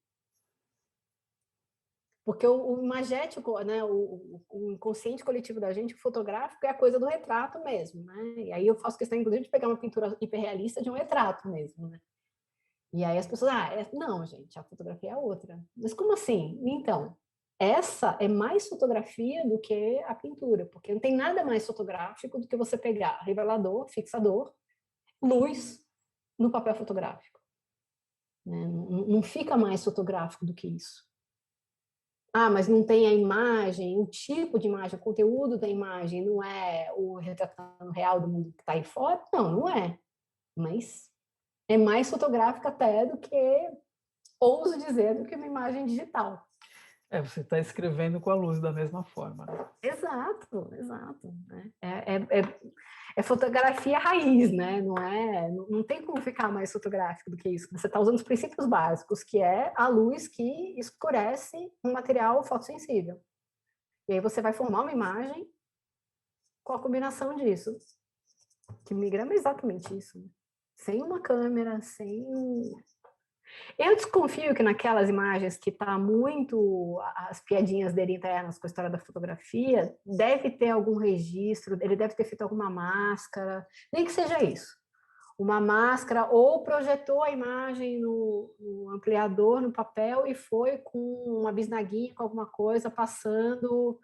Porque o imagético, né, o inconsciente coletivo da gente, o fotográfico, é a coisa do retrato mesmo, né? E aí eu faço questão, inclusive, de pegar uma pintura hiperrealista de um retrato mesmo, né? E aí as pessoas, não, gente, a fotografia é outra. Mas como assim? Então, essa é mais fotografia do que a pintura, porque não tem nada mais fotográfico do que você pegar revelador, fixador, luz no papel fotográfico. Né? Não fica mais fotográfico do que isso. Mas não tem a imagem, o tipo de imagem, o conteúdo da imagem não é o retratando real do mundo que está aí fora? Não, não é. Mas é mais fotográfica até do que, ouso dizer, do que uma imagem digital. Você está escrevendo com a luz da mesma forma, né? Exato, exato. Né? É fotografia raiz, né? Não tem como ficar mais fotográfico do que isso. Você está usando os princípios básicos, que é a luz que escurece um material fotossensível. E aí você vai formar uma imagem com a combinação disso. Que migrama é exatamente isso. Né? Sem uma câmera, sem... Eu desconfio que naquelas imagens que está muito as piadinhas dele internas com a história da fotografia, deve ter algum registro, ele deve ter feito alguma máscara, nem que seja isso. Uma máscara, ou projetou a imagem no ampliador, no papel, e foi com uma bisnaguinha, com alguma coisa, passando.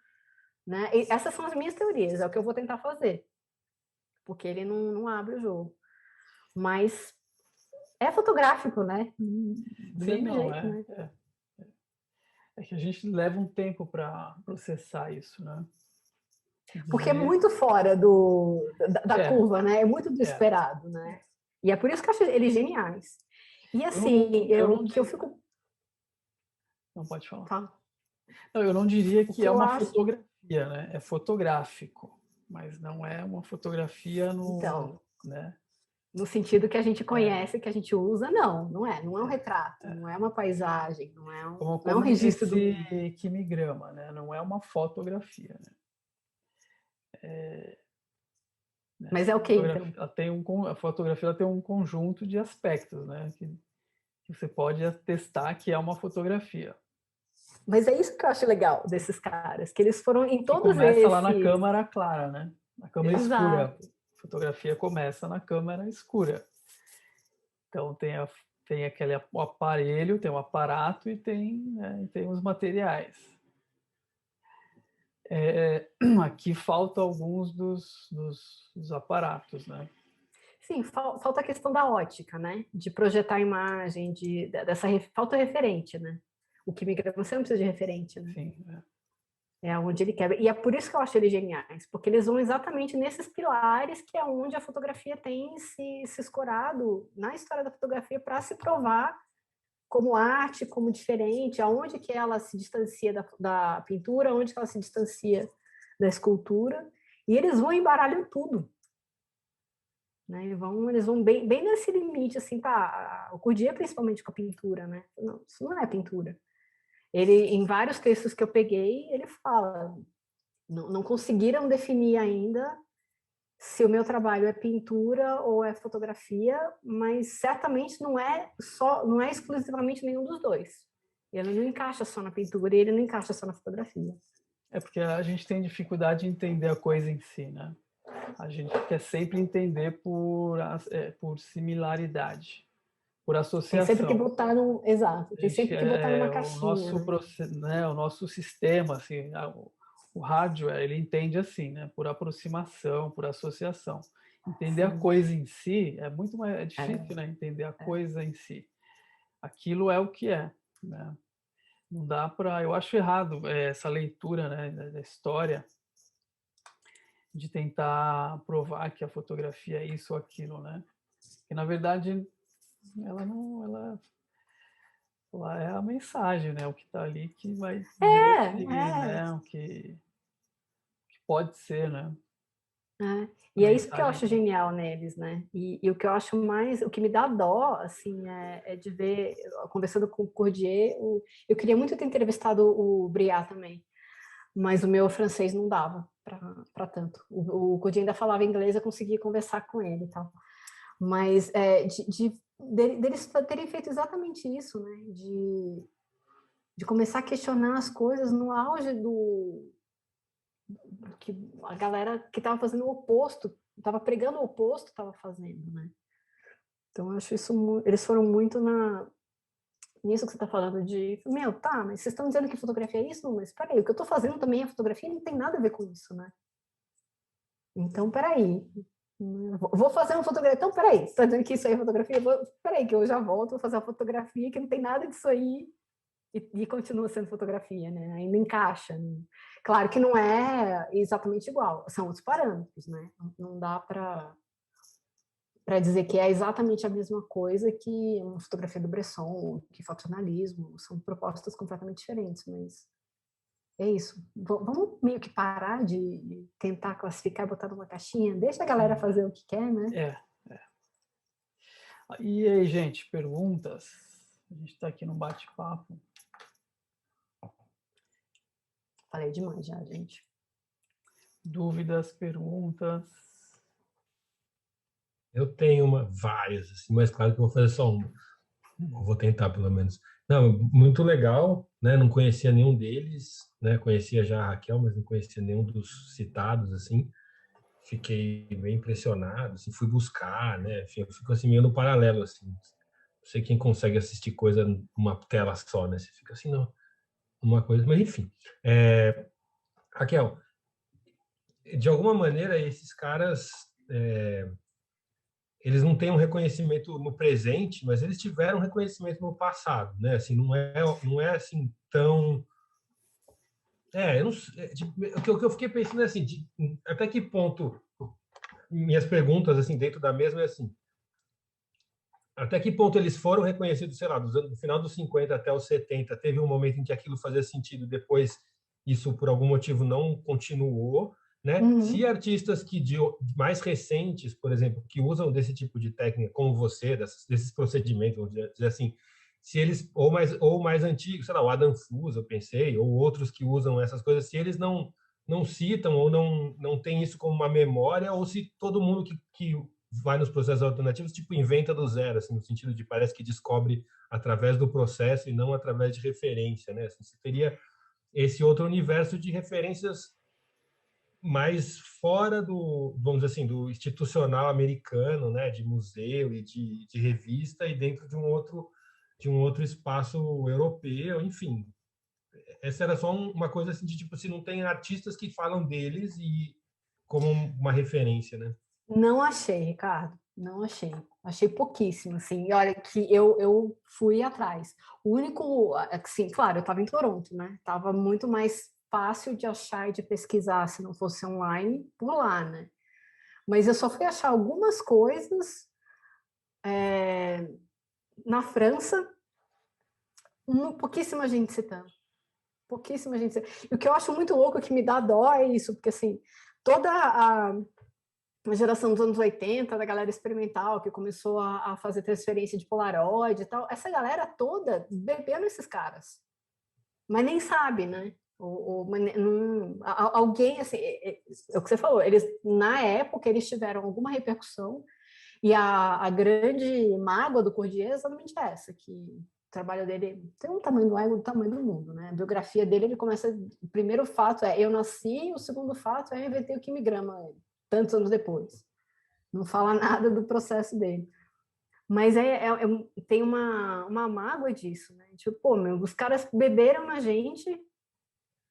Né? E essas são as minhas teorias, é o que eu vou tentar fazer. Porque ele não abre o jogo. Mas é fotográfico, né? Do Sim, mesmo não, jeito, né? é que a gente leva um tempo para processar isso, né? Porque é Dizer, muito fora da é, curva, né? É muito do é. esperado, né? E é por isso que eu acho eles geniais. E assim, Eu não, que eu fico... não pode falar. Tá? Não, eu não diria O que que é eu uma acho... fotografia, né? É fotográfico, mas não é uma fotografia Então, né? no sentido que a gente É, conhece, que a gente usa, não. Não é. Não é um retrato, é. não é uma paisagem, não é não é um Como registro do disse mundo. Quimigrama, né? Não é uma fotografia, né? Mas é o que, então? A fotografia ela tem um conjunto de aspectos, né? Que você pode atestar que é uma fotografia. Mas é isso que eu acho legal desses caras, que eles foram em Que todos começa lá na esses... câmara clara, né? Na câmera escura. Exato. A fotografia começa na câmera escura. Então tem aquele o aparelho, tem o aparato e tem os materiais. Aqui faltam alguns dos aparatos, né? Sim, falta a questão da ótica, né? De projetar a imagem, falta referente, né? O que migra, você não precisa de referente, né? Sim, É onde ele quebra. E é por isso que eu acho eles geniais, porque eles vão exatamente nesses pilares que é onde a fotografia tem se escorado na história da fotografia para se provar como arte, como diferente, aonde que ela se distancia da pintura, aonde que ela se distancia da escultura, e eles vão embaralham tudo. Né? Eles vão bem nesse limite, assim, tá? O Cordier, principalmente com a pintura, né? Não, isso não é pintura. Ele, em vários textos que eu peguei, ele fala, não conseguiram definir ainda se o meu trabalho é pintura ou é fotografia, mas certamente não é exclusivamente nenhum dos dois. Ele não encaixa só na pintura e ele não encaixa só na fotografia. É porque a gente tem dificuldade de entender a coisa em si, né? A gente quer sempre entender por similaridade, por Tem sempre que associação. botar no... Exato, tem sempre que botar numa O caixinha, nosso, né? né, o nosso sistema, assim, o rádio, ele entende assim, né? Por aproximação, por associação. Entender a Sim. coisa em si é muito mais difícil, É, né? Entender a coisa em si. Aquilo é o que é, né? Não dá para... Eu acho errado essa leitura, né, da história, de tentar provar que a fotografia é isso ou aquilo, né? Porque, na verdade, ela é a mensagem, né? O que está ali que vai dizer se, é. né? Que pode ser, né? É. A E é isso que eu mensagem. acho genial neles, né? E o que eu acho mais, o que me dá dó, assim, é de ver, conversando com o Cordier, eu queria muito ter entrevistado o Briat também, mas o meu francês não dava para tanto. O Cordier ainda falava inglês, eu conseguia conversar com ele e tal. Mas deles terem feito exatamente isso, né? De começar a questionar as coisas no auge que a galera que estava fazendo o oposto, estava pregando o oposto, estava fazendo, né? Então, eu acho isso, eles foram muito nisso que você está falando de, tá, mas vocês estão dizendo que fotografia é isso? Mas peraí, o que eu estou fazendo também é fotografia e não tem nada a ver com isso, né? Então, peraí, vou fazer uma fotografia, então peraí, você está dizendo que isso aí é fotografia? Peraí, que eu já volto, vou fazer uma fotografia que não tem nada disso aí e continua sendo fotografia, né? Ainda encaixa. Né? Claro que não é exatamente igual, são outros parâmetros, né? Não dá para dizer que é exatamente a mesma coisa que uma fotografia do Bresson, que fotojornalismo, são propostas completamente diferentes, mas é isso. Vamos meio que parar de tentar classificar e botar numa caixinha, deixa a galera fazer o que quer, né? E aí, gente, perguntas? A gente está aqui no bate-papo. Falei demais já, gente. Dúvidas, perguntas? Eu tenho várias, assim, mas claro que eu vou fazer só uma. Eu vou tentar, pelo menos. Não, muito legal, né? Não conhecia nenhum deles, né? Conhecia já a Raquel, mas não conhecia nenhum dos citados, assim. Fiquei bem impressionado, assim, fui buscar, né? Enfim, eu fico assim meio no paralelo, assim. Não sei quem consegue assistir coisa numa tela só, né? Você fica assim, não, uma coisa, mas enfim. Raquel, de alguma maneira esses caras eles não têm um reconhecimento no presente, mas eles tiveram um reconhecimento no passado, né? Assim, não é assim tão eu não, tipo, o que eu fiquei pensando é assim, até que ponto minhas perguntas assim dentro da mesma é assim, até que ponto eles foram reconhecidos, sei lá, do final dos 50 até os 70, teve um momento em que aquilo fazia sentido, depois isso por algum motivo não continuou, né? Se Uhum. artistas mais recentes, por exemplo, que usam desse tipo de técnica, como você, desses procedimentos, vamos dizer assim, se eles ou mais antigos, sei lá, o Adam Fus, eu pensei, ou outros que usam essas coisas, se eles não citam ou não tem isso como uma memória, ou se todo mundo que vai nos processos alternativos, tipo, inventa do zero, assim, no sentido de parece que descobre através do processo e não através de referência, né? Assim, você teria esse outro universo de referências mais fora do, vamos dizer assim, do institucional americano, né, de museu e de revista, e dentro de um outro espaço europeu, enfim. Essa era só uma coisa assim de tipo, se não tem artistas que falam deles e como uma referência, né? Não achei, Ricardo, não achei. Achei pouquíssimo, assim. E olha que eu fui atrás. O único, assim, claro, eu estava em Toronto, né? Tava muito mais fácil de achar e de pesquisar se não fosse online por lá, né? Mas eu só fui achar algumas coisas na França, pouquíssima gente citando. Pouquíssima gente citando. E o que eu acho muito louco, que me dá dó é isso, porque assim, toda a geração dos anos 80, da galera experimental, que começou a fazer transferência de Polaroid e tal, essa galera toda bebeu nesses caras. Mas nem sabe, né? Alguém, assim, é o que você falou, eles, na época, eles tiveram alguma repercussão, e a grande mágoa do Cordier é exatamente essa, que o trabalho dele tem um tamanho do ego do tamanho do mundo, né? A biografia dele, ele começa, o primeiro fato é eu nasci, o segundo fato é eu inventei o quimigrama tantos anos depois. Não fala nada do processo dele. Mas tem uma mágoa disso, né? Tipo, pô, meu, os caras beberam na gente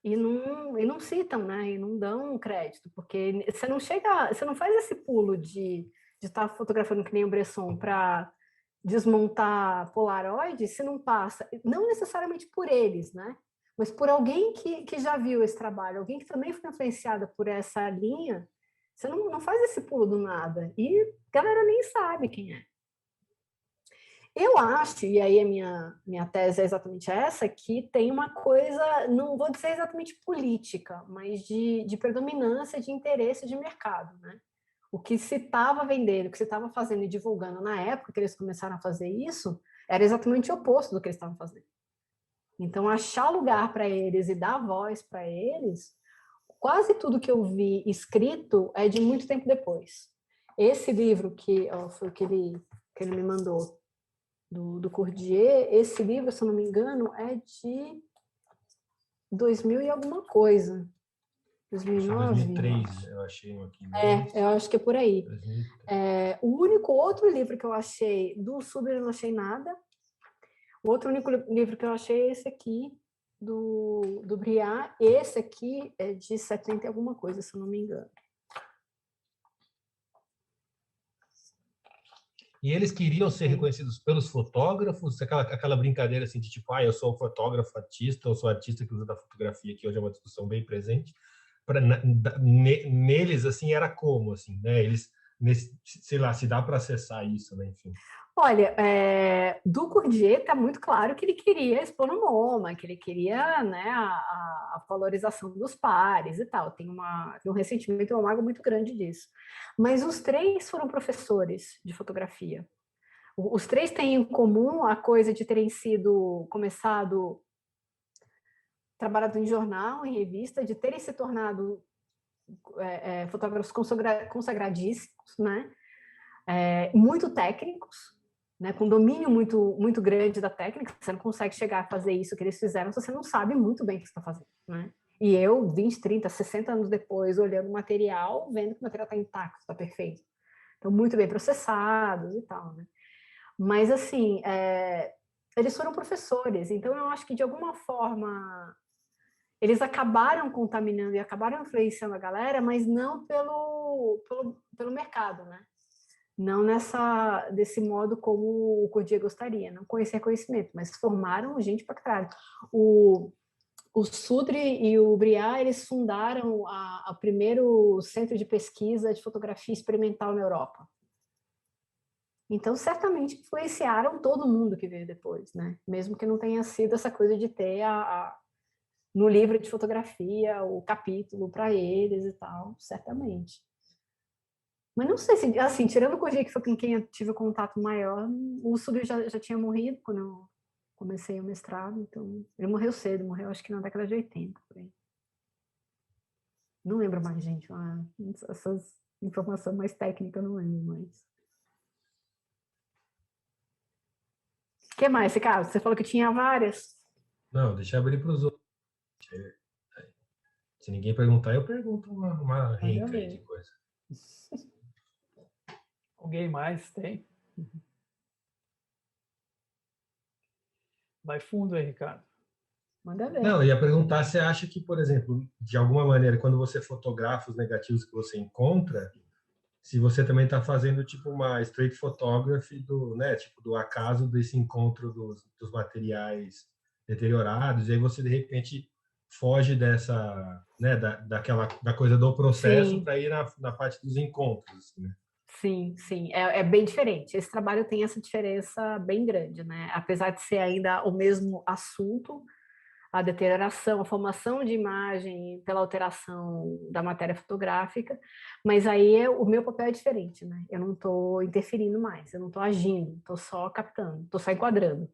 e não citam, né? E não dão crédito, porque você não chega, você não faz esse pulo de estar fotografando que nem o Bresson para desmontar Polaroid, se não passa, não necessariamente por eles, né? Mas por alguém que já viu esse trabalho, alguém que também foi influenciada por essa linha, você não faz esse pulo do nada. E a galera nem sabe quem é. Eu acho, e aí a minha tese é exatamente essa, que tem uma coisa, não vou dizer exatamente política, mas de predominância de interesse de mercado, né? O que se estava vendendo, o que se estava fazendo e divulgando na época que eles começaram a fazer isso, era exatamente o oposto do que eles estavam fazendo. Então, achar lugar para eles e dar voz para eles, quase tudo que eu vi escrito é de muito tempo depois. Esse livro que foi o que ele me mandou, do Cordier, esse livro, se eu não me engano, é de 2000 e alguma coisa. 2009? 2003, eu achei aqui. Né? Eu acho que é por aí. O único outro livro que eu achei do Suber, eu não achei nada. O outro único livro que eu achei é esse aqui, do Briat. Esse aqui é de 70 e alguma coisa, se eu não me engano. E eles queriam ser reconhecidos pelos fotógrafos, aquela brincadeira assim de tipo, eu sou fotógrafo artista, eu sou artista que usa da fotografia, que hoje é uma discussão bem presente. Neles, assim, era como, assim, né? Eles, sei lá, se dá para acessar isso, né? Enfim. Olha, do Cordier está muito claro que ele queria expor no MoMA, que ele queria, né, a valorização dos pares e tal. Tem um ressentimento, uma mágoa muito grande disso. Mas os três foram professores de fotografia. Os três têm em comum a coisa de terem começado trabalhado em jornal, em revista, de terem se tornado fotógrafos consagradíssimos, né? Muito técnicos, né, com domínio muito, muito grande da técnica. Você não consegue chegar a fazer isso que eles fizeram se você não sabe muito bem o que você está fazendo, né? E eu, 20, 30, 60 anos depois, olhando o material, vendo que o material está intacto, está perfeito. Então, muito bem processados e tal, né? Mas, assim, eles foram professores, então eu acho que, de alguma forma, eles acabaram contaminando e acabaram influenciando a galera, mas não pelo mercado, né? Não desse modo como o Cordier gostaria, não com esse reconhecimento, mas formaram gente para caralho. O Sudre e o Briat, eles fundaram o primeiro centro de pesquisa de fotografia experimental na Europa. Então, certamente influenciaram todo mundo que veio depois, né? Mesmo que não tenha sido essa coisa de ter no livro de fotografia o capítulo para eles e tal, certamente. Mas não sei se, assim, tirando o Cordier, que foi com quem eu tive contato maior, o Sudre já tinha morrido quando eu comecei o mestrado, então ele morreu cedo, morreu acho que na década de 80. Por aí. Não lembro mais, gente, essas informações mais técnicas eu não lembro mais. O que mais, Ricardo? Você falou que tinha várias. Não, deixa eu abrir para os outros. Se ninguém perguntar, eu pergunto uma Manda renca aí de ver. coisa. Alguém mais tem? Vai fundo aí, Ricardo. Manda ver. Não, eu ia perguntar se você acha que, por exemplo, de alguma maneira, quando você fotografa os negativos que você encontra, se você também está fazendo tipo uma street photography do, né, tipo do acaso desse encontro dos materiais deteriorados, e aí você de repente foge dessa, né, da coisa do processo Sim, para ir na parte dos encontros, assim, né? sim, sim. É bem diferente. Esse trabalho tem essa diferença bem grande, né? Apesar de ser ainda o mesmo assunto, a deterioração, a formação de imagem pela alteração da matéria fotográfica, mas aí o meu papel é diferente, né? Eu não estou interferindo mais, eu não estou agindo, estou só captando, estou só enquadrando.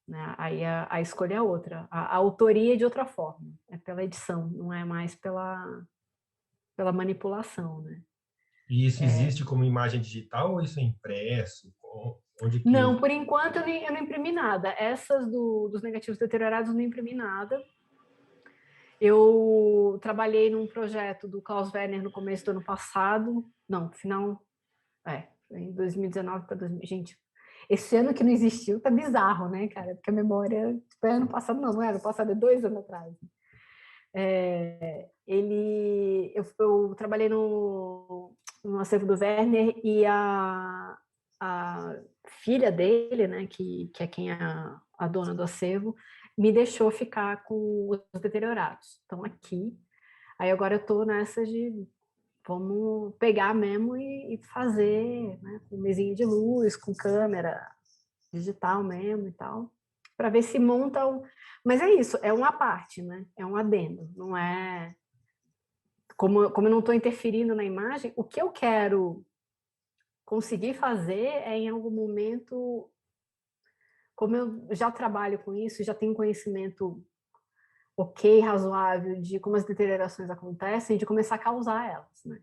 Né? Aí a escolha é outra, a autoria é de outra forma, é pela edição, não é mais pela manipulação, né? E isso existe como imagem digital ou isso é impresso? Onde Não, que... por enquanto eu não imprimi nada. Essas dos negativos deteriorados eu não imprimi nada. Eu trabalhei num projeto do Klaus Werner no começo do ano passado. Não, final. Em 2019 para 2000. Gente, esse ano que não existiu tá bizarro, né, cara? Porque a memória. Tipo, é ano passado, não era? Ano passado é 2 anos atrás. Eu trabalhei no acervo do Werner e a filha dele, né, que é quem é a dona do acervo, me deixou ficar com os deteriorados. Estão aqui. Aí agora eu estou nessa de vamos pegar mesmo e fazer, né, com mesinha de luz, com câmera digital mesmo e tal, para ver se monta um... Mas é isso, é uma parte, né? É um adendo, não é... Como eu não estou interferindo na imagem, o que eu quero conseguir fazer é, em algum momento, como eu já trabalho com isso, já tenho conhecimento ok, razoável, de como as deteriorações acontecem, de começar a causar elas, né?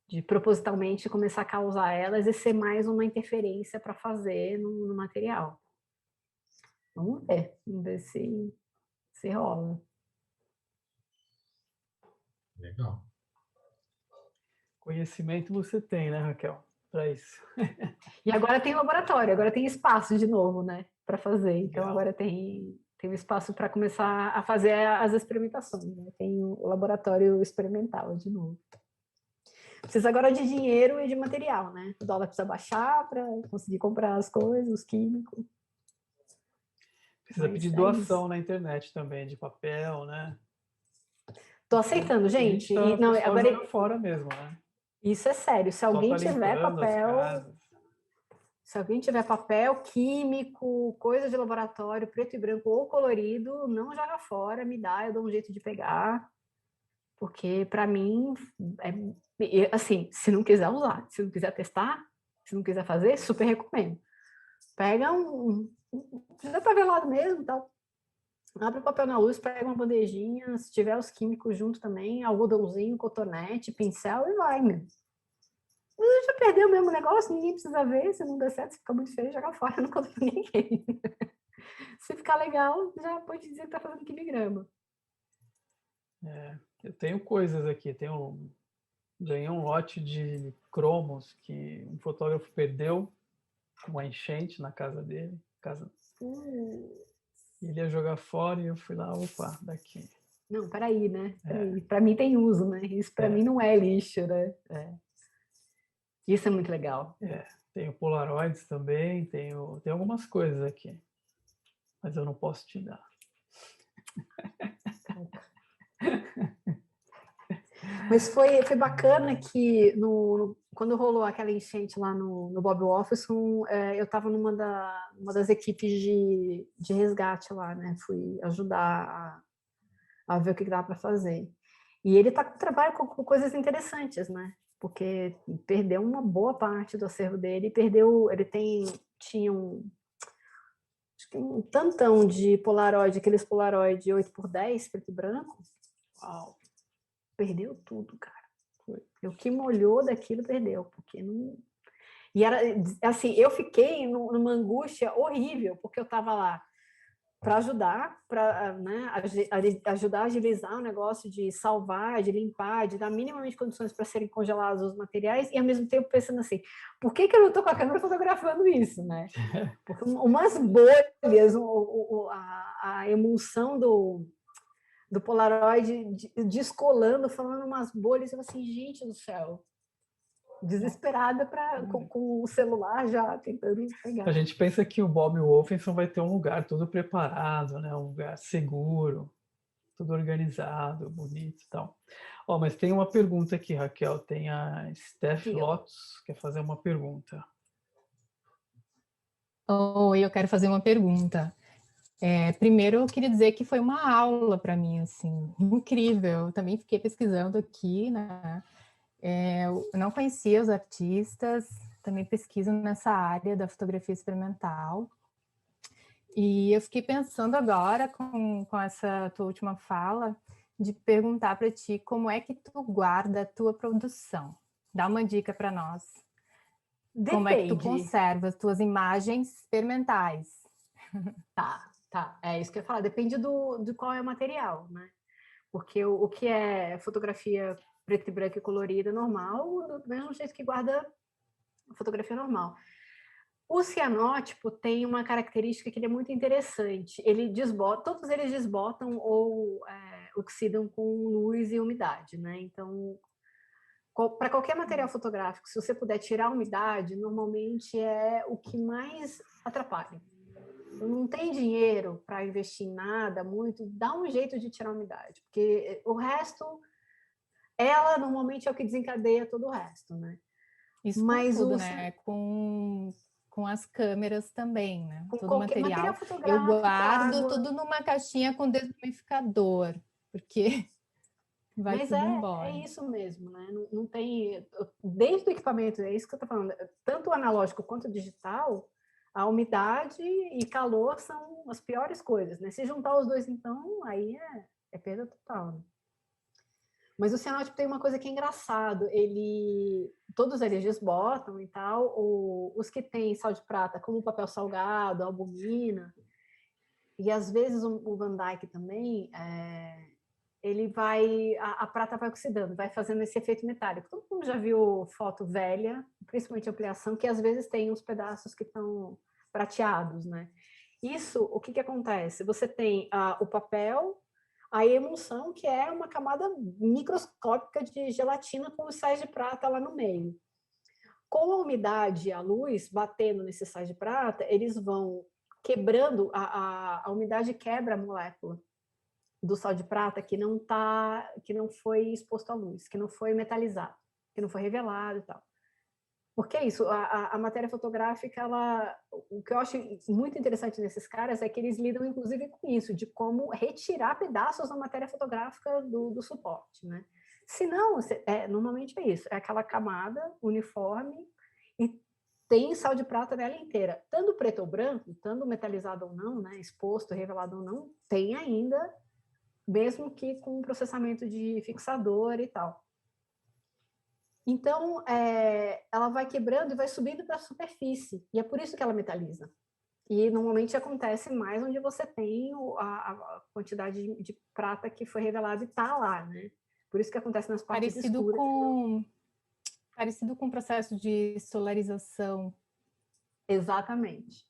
De propositalmente começar a causar elas e ser mais uma interferência para fazer no material. Vamos ver se rola. Legal. Conhecimento você tem, né, Raquel? Para isso. E agora tem laboratório, agora tem espaço de novo, né, para fazer. Então Legal. agora tem um espaço para começar a fazer as experimentações, né? Tem o laboratório experimental de novo. Precisa agora de dinheiro e de material, né? O dólar precisa baixar para conseguir comprar as coisas, os químicos. Precisa Mas pedir é isso. doação na internet também, de papel, né? Tô aceitando, A gente gente. tá, E, o não, pessoal agora joga fora mesmo, né? isso é sério. Só tá limpando as casas. Se alguém tiver papel químico, coisa de laboratório, preto e branco ou colorido, não joga fora, me dá, eu dou um jeito de pegar, porque para mim, assim, se não quiser usar, se não quiser testar, se não quiser fazer, super recomendo. Pega já tá velado mesmo, tal. Abre o papel na luz, pega uma bandejinha, se tiver os químicos junto também, algodãozinho, cotonete, pincel e vai, meu. Já perdeu o mesmo negócio, ninguém precisa ver, se não der certo, se ficar muito feio, joga fora, não conta pra ninguém. Se ficar legal, já pode dizer que tá fazendo quimigrama. Eu tenho coisas aqui, ganhei um lote de cromos que um fotógrafo perdeu, uma enchente na casa dele, ele ia jogar fora e eu fui lá, opa, daqui. Não, peraí, né? É, Peraí. Pra mim tem uso, né? Isso pra mim é, não é lixo, né? Isso é muito legal. tenho Polaroids também, tenho algumas coisas aqui, mas eu não posso te dar. Mas foi bacana que quando rolou aquela enchente lá no Bob Wolferson, eu estava numa das equipes de resgate lá, né? Fui ajudar a ver o que dava para fazer. E ele está com trabalho com coisas interessantes, né? Porque perdeu uma boa parte do acervo dele, tinha acho que um tantão de Polaroid, aqueles Polaroid 8x10, preto e branco. Uau, perdeu tudo, cara. O que molhou daquilo perdeu, porque não... E era assim, eu fiquei numa angústia horrível, porque eu estava lá para ajudar, né, ajudar a agilizar o negócio de salvar, de limpar, de dar minimamente condições para serem congelados os materiais, e ao mesmo tempo pensando assim, por que eu não estou com a câmera fotografando isso, né? Porque umas bolhas, a emulsão do Polaroid descolando, falando umas bolhas, eu assim, gente do céu, desesperada com o celular já tentando pegar. A gente pensa que o Bob Wolfenson vai ter um lugar todo preparado, né? Um lugar seguro, tudo organizado, bonito e tal. Ó, mas tem uma pergunta aqui, Raquel. Tem a Steph Lotus, quer fazer uma pergunta. Oi, eu quero fazer uma pergunta. Primeiro, eu queria dizer que foi uma aula para mim, assim, incrível. Eu também fiquei pesquisando aqui, né? Eu não conhecia os artistas, também pesquiso nessa área da fotografia experimental. E eu fiquei pensando agora, com essa tua última fala, de perguntar para ti como é que tu guarda a tua produção. Dá uma dica para nós. Depende. Como é que tu conserva as tuas imagens experimentais? Tá. É isso que eu ia falar. Depende de qual é o material, né? Porque o que é fotografia preta e branca e colorida normal, do mesmo jeito que guarda fotografia normal. O cianótipo tem uma característica que ele é muito interessante. Todos eles desbotam ou oxidam com luz e umidade, né? Então, para qualquer material fotográfico, se você puder tirar a umidade, normalmente é o que mais atrapalha. Não tem dinheiro para investir em nada muito, dá um jeito de tirar a umidade, porque o resto, ela normalmente é o que desencadeia todo o resto, né? Isso mas com tudo, né? Com as câmeras também, né? Com todo material fotográfico, eu guardo água. tudo numa caixinha com desumidificador, porque vai Mas tudo embora. É isso mesmo, né? Não tem... Desde o equipamento, é isso que eu estou falando, tanto o analógico quanto o digital, a umidade e calor são as piores coisas, né? Se juntar os dois, então, aí é perda total, né? Mas o cianótipo tem uma coisa que é engraçado, todos eles desbotam e tal, os que têm sal de prata, como o papel salgado, a albumina, e às vezes o Van Dyke também, a prata vai oxidando, vai fazendo esse efeito metálico. Todo mundo já viu foto velha, principalmente ampliação, que às vezes tem uns pedaços que estão prateados, né? Isso, o que acontece? Você tem o papel, a emulsão, que é uma camada microscópica de gelatina com os sais de prata lá no meio. Com a umidade e a luz batendo nesses sais de prata, eles vão quebrando, a umidade quebra a molécula do sal de prata que não foi exposto à luz, que não foi metalizado, que não foi revelado e tal. Porque é isso, a matéria fotográfica, o que eu acho muito interessante nesses caras é que eles lidam, inclusive, com isso, de como retirar pedaços da matéria fotográfica do suporte, né? Se não, normalmente é isso, é aquela camada uniforme e tem sal de prata nela inteira. Tanto preto ou branco, tanto metalizado ou não, né, exposto, revelado ou não, tem ainda, mesmo que com processamento de fixador e tal. Então, ela vai quebrando e vai subindo para a superfície, e é por isso que ela metaliza. E normalmente acontece mais onde você tem a quantidade de prata que foi revelada e está lá, né? Por isso que acontece nas partes escuras. Parecido com o processo de solarização. Exatamente.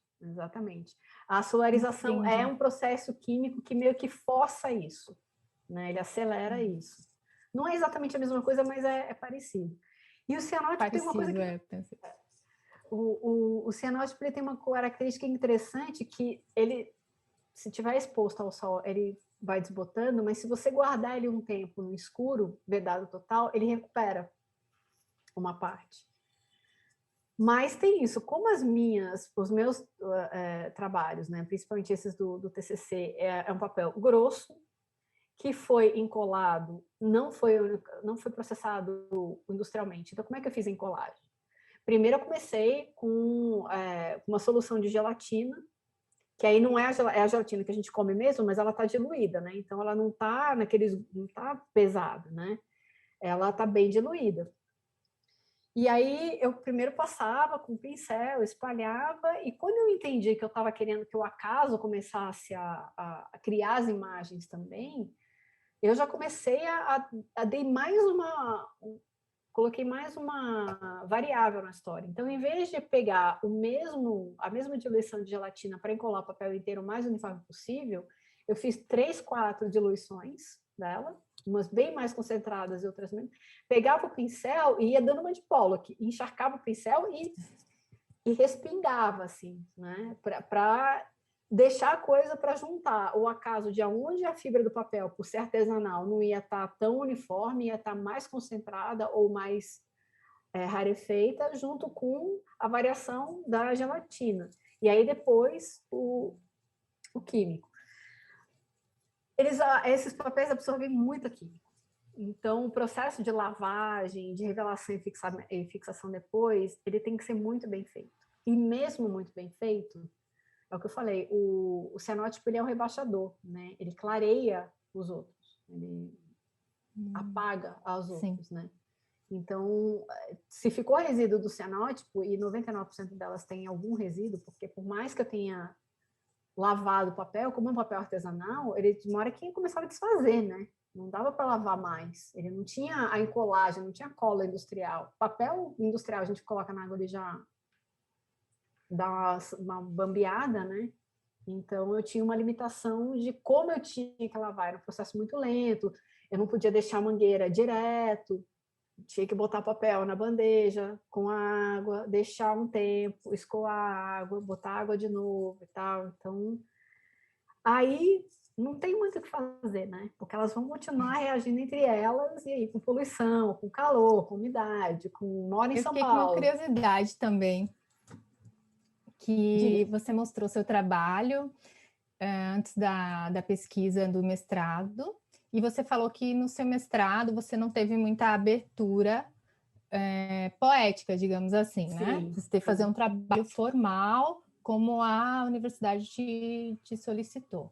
A solarização é um processo químico que meio que força isso, né? Ele acelera isso. Não é exatamente a mesma coisa, mas é parecido. E o cianótipo tem uma coisa que... O cianótipo ele tem uma característica interessante que ele, se estiver exposto ao sol, ele vai desbotando, mas se você guardar ele um tempo no escuro, vedado total, ele recupera uma parte. Mas tem isso, como os meus trabalhos, né, principalmente esses do TCC, é um papel grosso, que foi encolado, não foi processado industrialmente. Então, como é que eu fiz a encolagem? Primeiro, eu comecei com uma solução de gelatina, que aí não é a gelatina que a gente come mesmo, mas ela está diluída, né? Então, ela não está pesada, né? Ela está bem diluída. E aí eu primeiro passava com o pincel, espalhava, e quando eu entendi que eu estava querendo que o acaso começasse a criar as imagens também, eu já comecei a dar mais coloquei mais uma variável na história. Então, em vez de pegar a mesma diluição de gelatina para encolar o papel inteiro o mais uniforme possível, eu fiz 3, 4 diluições dela, umas bem mais concentradas e outras menos. Pegava o pincel e ia dando uma de Pollock, encharcava o pincel e respingava, assim, né? Para deixar a coisa para juntar. O acaso de onde a fibra do papel, por ser artesanal, não ia estar tão uniforme, ia estar mais concentrada ou mais rarefeita, junto com a variação da gelatina. E aí depois o químico. Esses papéis absorvem muita química. Então, o processo de lavagem, de revelação e fixação depois, ele tem que ser muito bem feito. E mesmo muito bem feito, é o que eu falei, o cianótipo ele é um rebaixador, né? Ele clareia os outros, ele apaga os outros, né? Então, se ficou resíduo do cianótipo, e 99% delas tem algum resíduo, porque por mais que eu tenha lavado o papel, como é um papel artesanal, ele de uma hora que começava a desfazer, né? Não dava para lavar mais. Ele não tinha a encolagem, não tinha cola industrial. Papel industrial a gente coloca na água e já dá uma bambeada, né? Então eu tinha uma limitação de como eu tinha que lavar. Era um processo muito lento. Eu não podia deixar a mangueira direto. Tinha que botar papel na bandeja com água, deixar um tempo, escoar a água, botar água de novo e tal. Então, aí não tem muito o que fazer, né? Porque elas vão continuar reagindo entre elas, e aí com poluição, com calor, com umidade, com mora em São Paulo. Eu fiquei com uma curiosidade também, que você mostrou seu trabalho antes da pesquisa do mestrado, e você falou que no seu mestrado você não teve muita abertura poética, digamos assim, né? Você teve que fazer um trabalho formal, como a universidade te solicitou.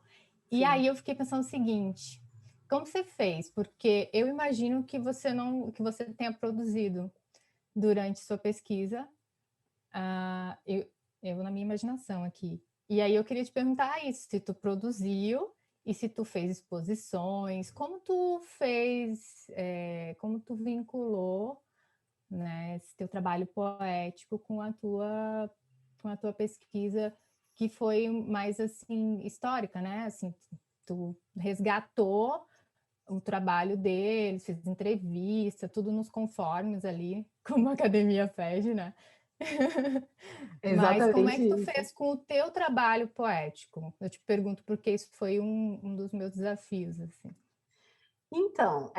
Sim. E aí eu fiquei pensando o seguinte: como você fez? Porque eu imagino que você tenha produzido durante sua pesquisa, eu na minha imaginação aqui. E aí eu queria te perguntar isso, se tu produziu e se tu fez exposições, como tu fez, como tu vinculou, né, esse teu trabalho poético com a tua pesquisa, que foi mais assim histórica, né? Assim, tu resgatou o trabalho deles, fez entrevista, tudo nos conformes ali, como a academia pede, né? Mas como é que tu fez com o teu trabalho poético? Eu te pergunto porque isso foi um dos meus desafios, assim. Então,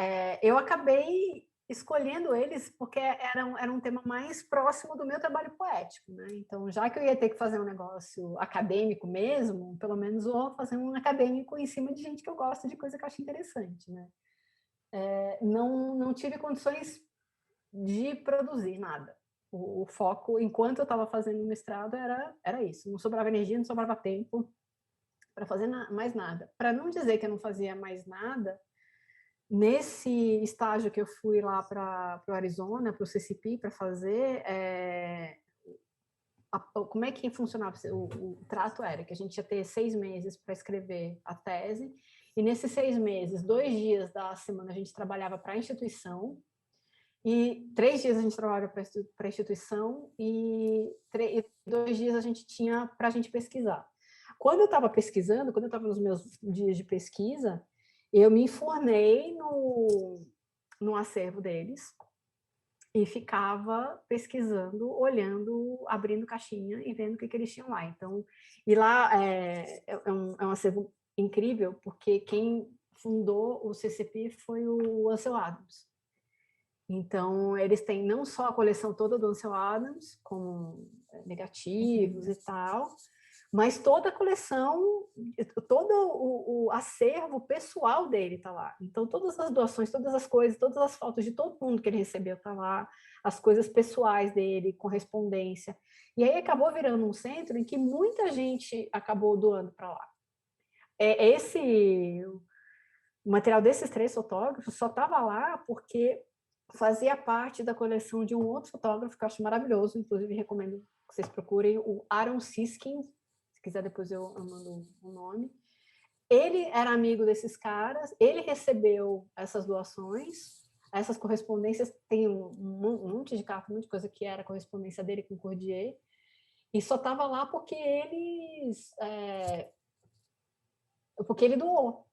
eu acabei escolhendo eles porque era um tema mais próximo do meu trabalho poético, né? Então, já que eu ia ter que fazer um negócio acadêmico mesmo, pelo menos vou fazer um acadêmico em cima de gente que eu gosto, de coisa que eu acho interessante, né? Não tive condições de produzir nada. O foco, enquanto eu estava fazendo o mestrado, era isso. Não sobrava energia, não sobrava tempo para fazer mais nada. Para não dizer que eu não fazia mais nada, nesse estágio que eu fui lá para o Arizona, para o CCP, para fazer, como é que funcionava? O trato era que a gente ia ter 6 meses para escrever a tese, e nesses 6 meses, 2 dias da semana a gente trabalhava para a instituição, e 3 dias a gente trabalhava para a instituição, e 2 dias a gente tinha para a gente pesquisar. Quando eu estava pesquisando, quando eu estava nos meus dias de pesquisa, eu me informei no acervo deles e ficava pesquisando, olhando, abrindo caixinha e vendo o que eles tinham lá. Então, e lá é um acervo incrível, porque quem fundou o CCP foi o Ansel Adams. Então, eles têm não só a coleção toda do Ansel Adams, com negativos e tal, mas toda a coleção, todo o acervo pessoal dele está lá. Então, todas as doações, todas as coisas, todas as fotos de todo mundo que ele recebeu está lá, as coisas pessoais dele, correspondência. E aí acabou virando um centro em que muita gente acabou doando para lá. O material desses 3 fotógrafos só estava lá porque fazia parte da coleção de um outro fotógrafo que eu acho maravilhoso, inclusive recomendo que vocês procurem, o Aaron Siskin, se quiser depois eu mando o nome. Ele era amigo desses caras, ele recebeu essas doações, essas correspondências, tem um monte de carta, um monte de coisa que era correspondência dele com o Cordier, e só estava lá porque porque ele doou.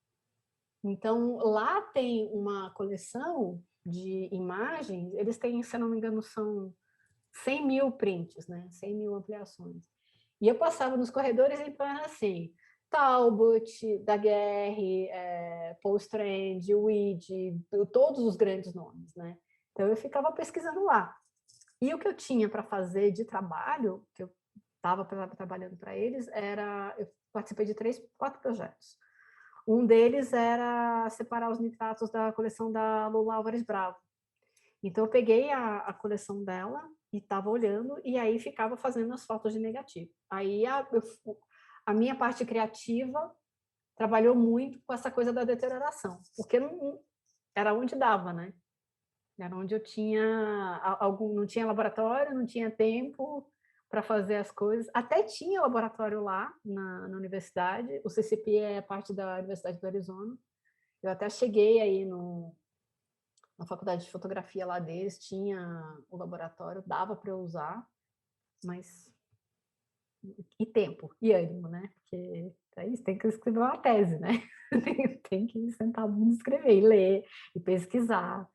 Então, lá tem uma coleção de imagens, eles têm, se eu não me engano, são 100 mil prints, né? 100 mil ampliações. E eu passava nos corredores e então era assim, Talbot, Daguerre, Paul Strand, Weed, todos os grandes nomes, né? Então eu ficava pesquisando lá. E o que eu tinha para fazer de trabalho, que eu estava trabalhando para eles, eu participei de 4 projetos. Um deles era separar os nitratos da coleção da Lula Álvares Bravo. Então eu peguei a coleção dela e estava olhando, e aí ficava fazendo as fotos de negativo. Aí a minha parte criativa trabalhou muito com essa coisa da deterioração, porque não era onde dava, né? Era onde eu tinha não tinha laboratório, não tinha tempo para fazer as coisas. Até tinha laboratório lá na universidade, o CCP é parte da Universidade do Arizona. Eu até cheguei aí na faculdade de fotografia lá deles, tinha o laboratório, dava para eu usar, mas e tempo, e ânimo, né? Porque é isso, tem que escrever uma tese, né? Tem que sentar e escrever, e ler, e pesquisar,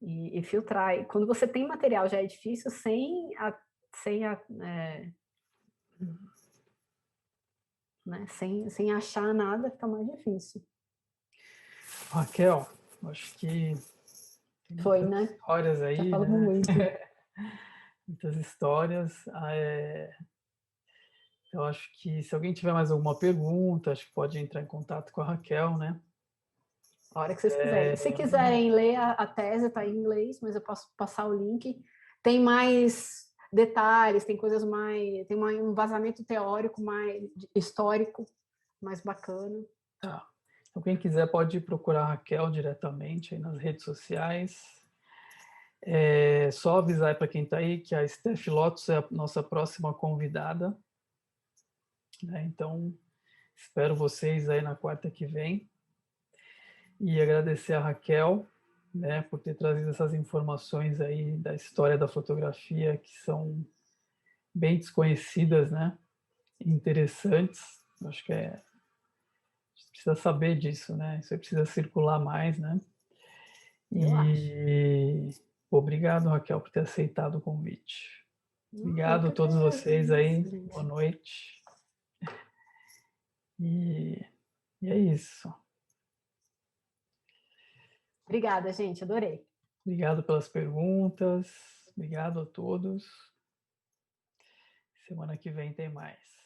e filtrar. E quando você tem material já é difícil, sem achar nada, fica mais difícil. Raquel, acho que tem Foi, muitas né? histórias aí, Já falamos né? muito. Muitas histórias. Eu acho que se alguém tiver mais alguma pergunta, acho que pode entrar em contato com a Raquel, né? A hora que vocês quiserem. Se quiserem ler a tese, está em inglês, mas eu posso passar o link. Tem mais detalhes, tem coisas mais... Tem um vazamento teórico mais histórico, mais bacana. Tá. Então, quem quiser pode procurar a Raquel diretamente aí nas redes sociais. Só avisar para quem está aí que a Steph Lotus é a nossa próxima convidada, né? Então, espero vocês aí na quarta que vem. E agradecer a Raquel, né, por ter trazido essas informações aí da história da fotografia que são bem desconhecidas, né? Interessantes. Acho que precisa saber disso, né? Isso precisa circular mais, né? Eu acho. Obrigado, Raquel, por ter aceitado o convite. Obrigado a todos vocês aí. Boa noite. E é isso. Obrigada, gente. Adorei. Obrigado pelas perguntas. Obrigado a todos. Semana que vem tem mais.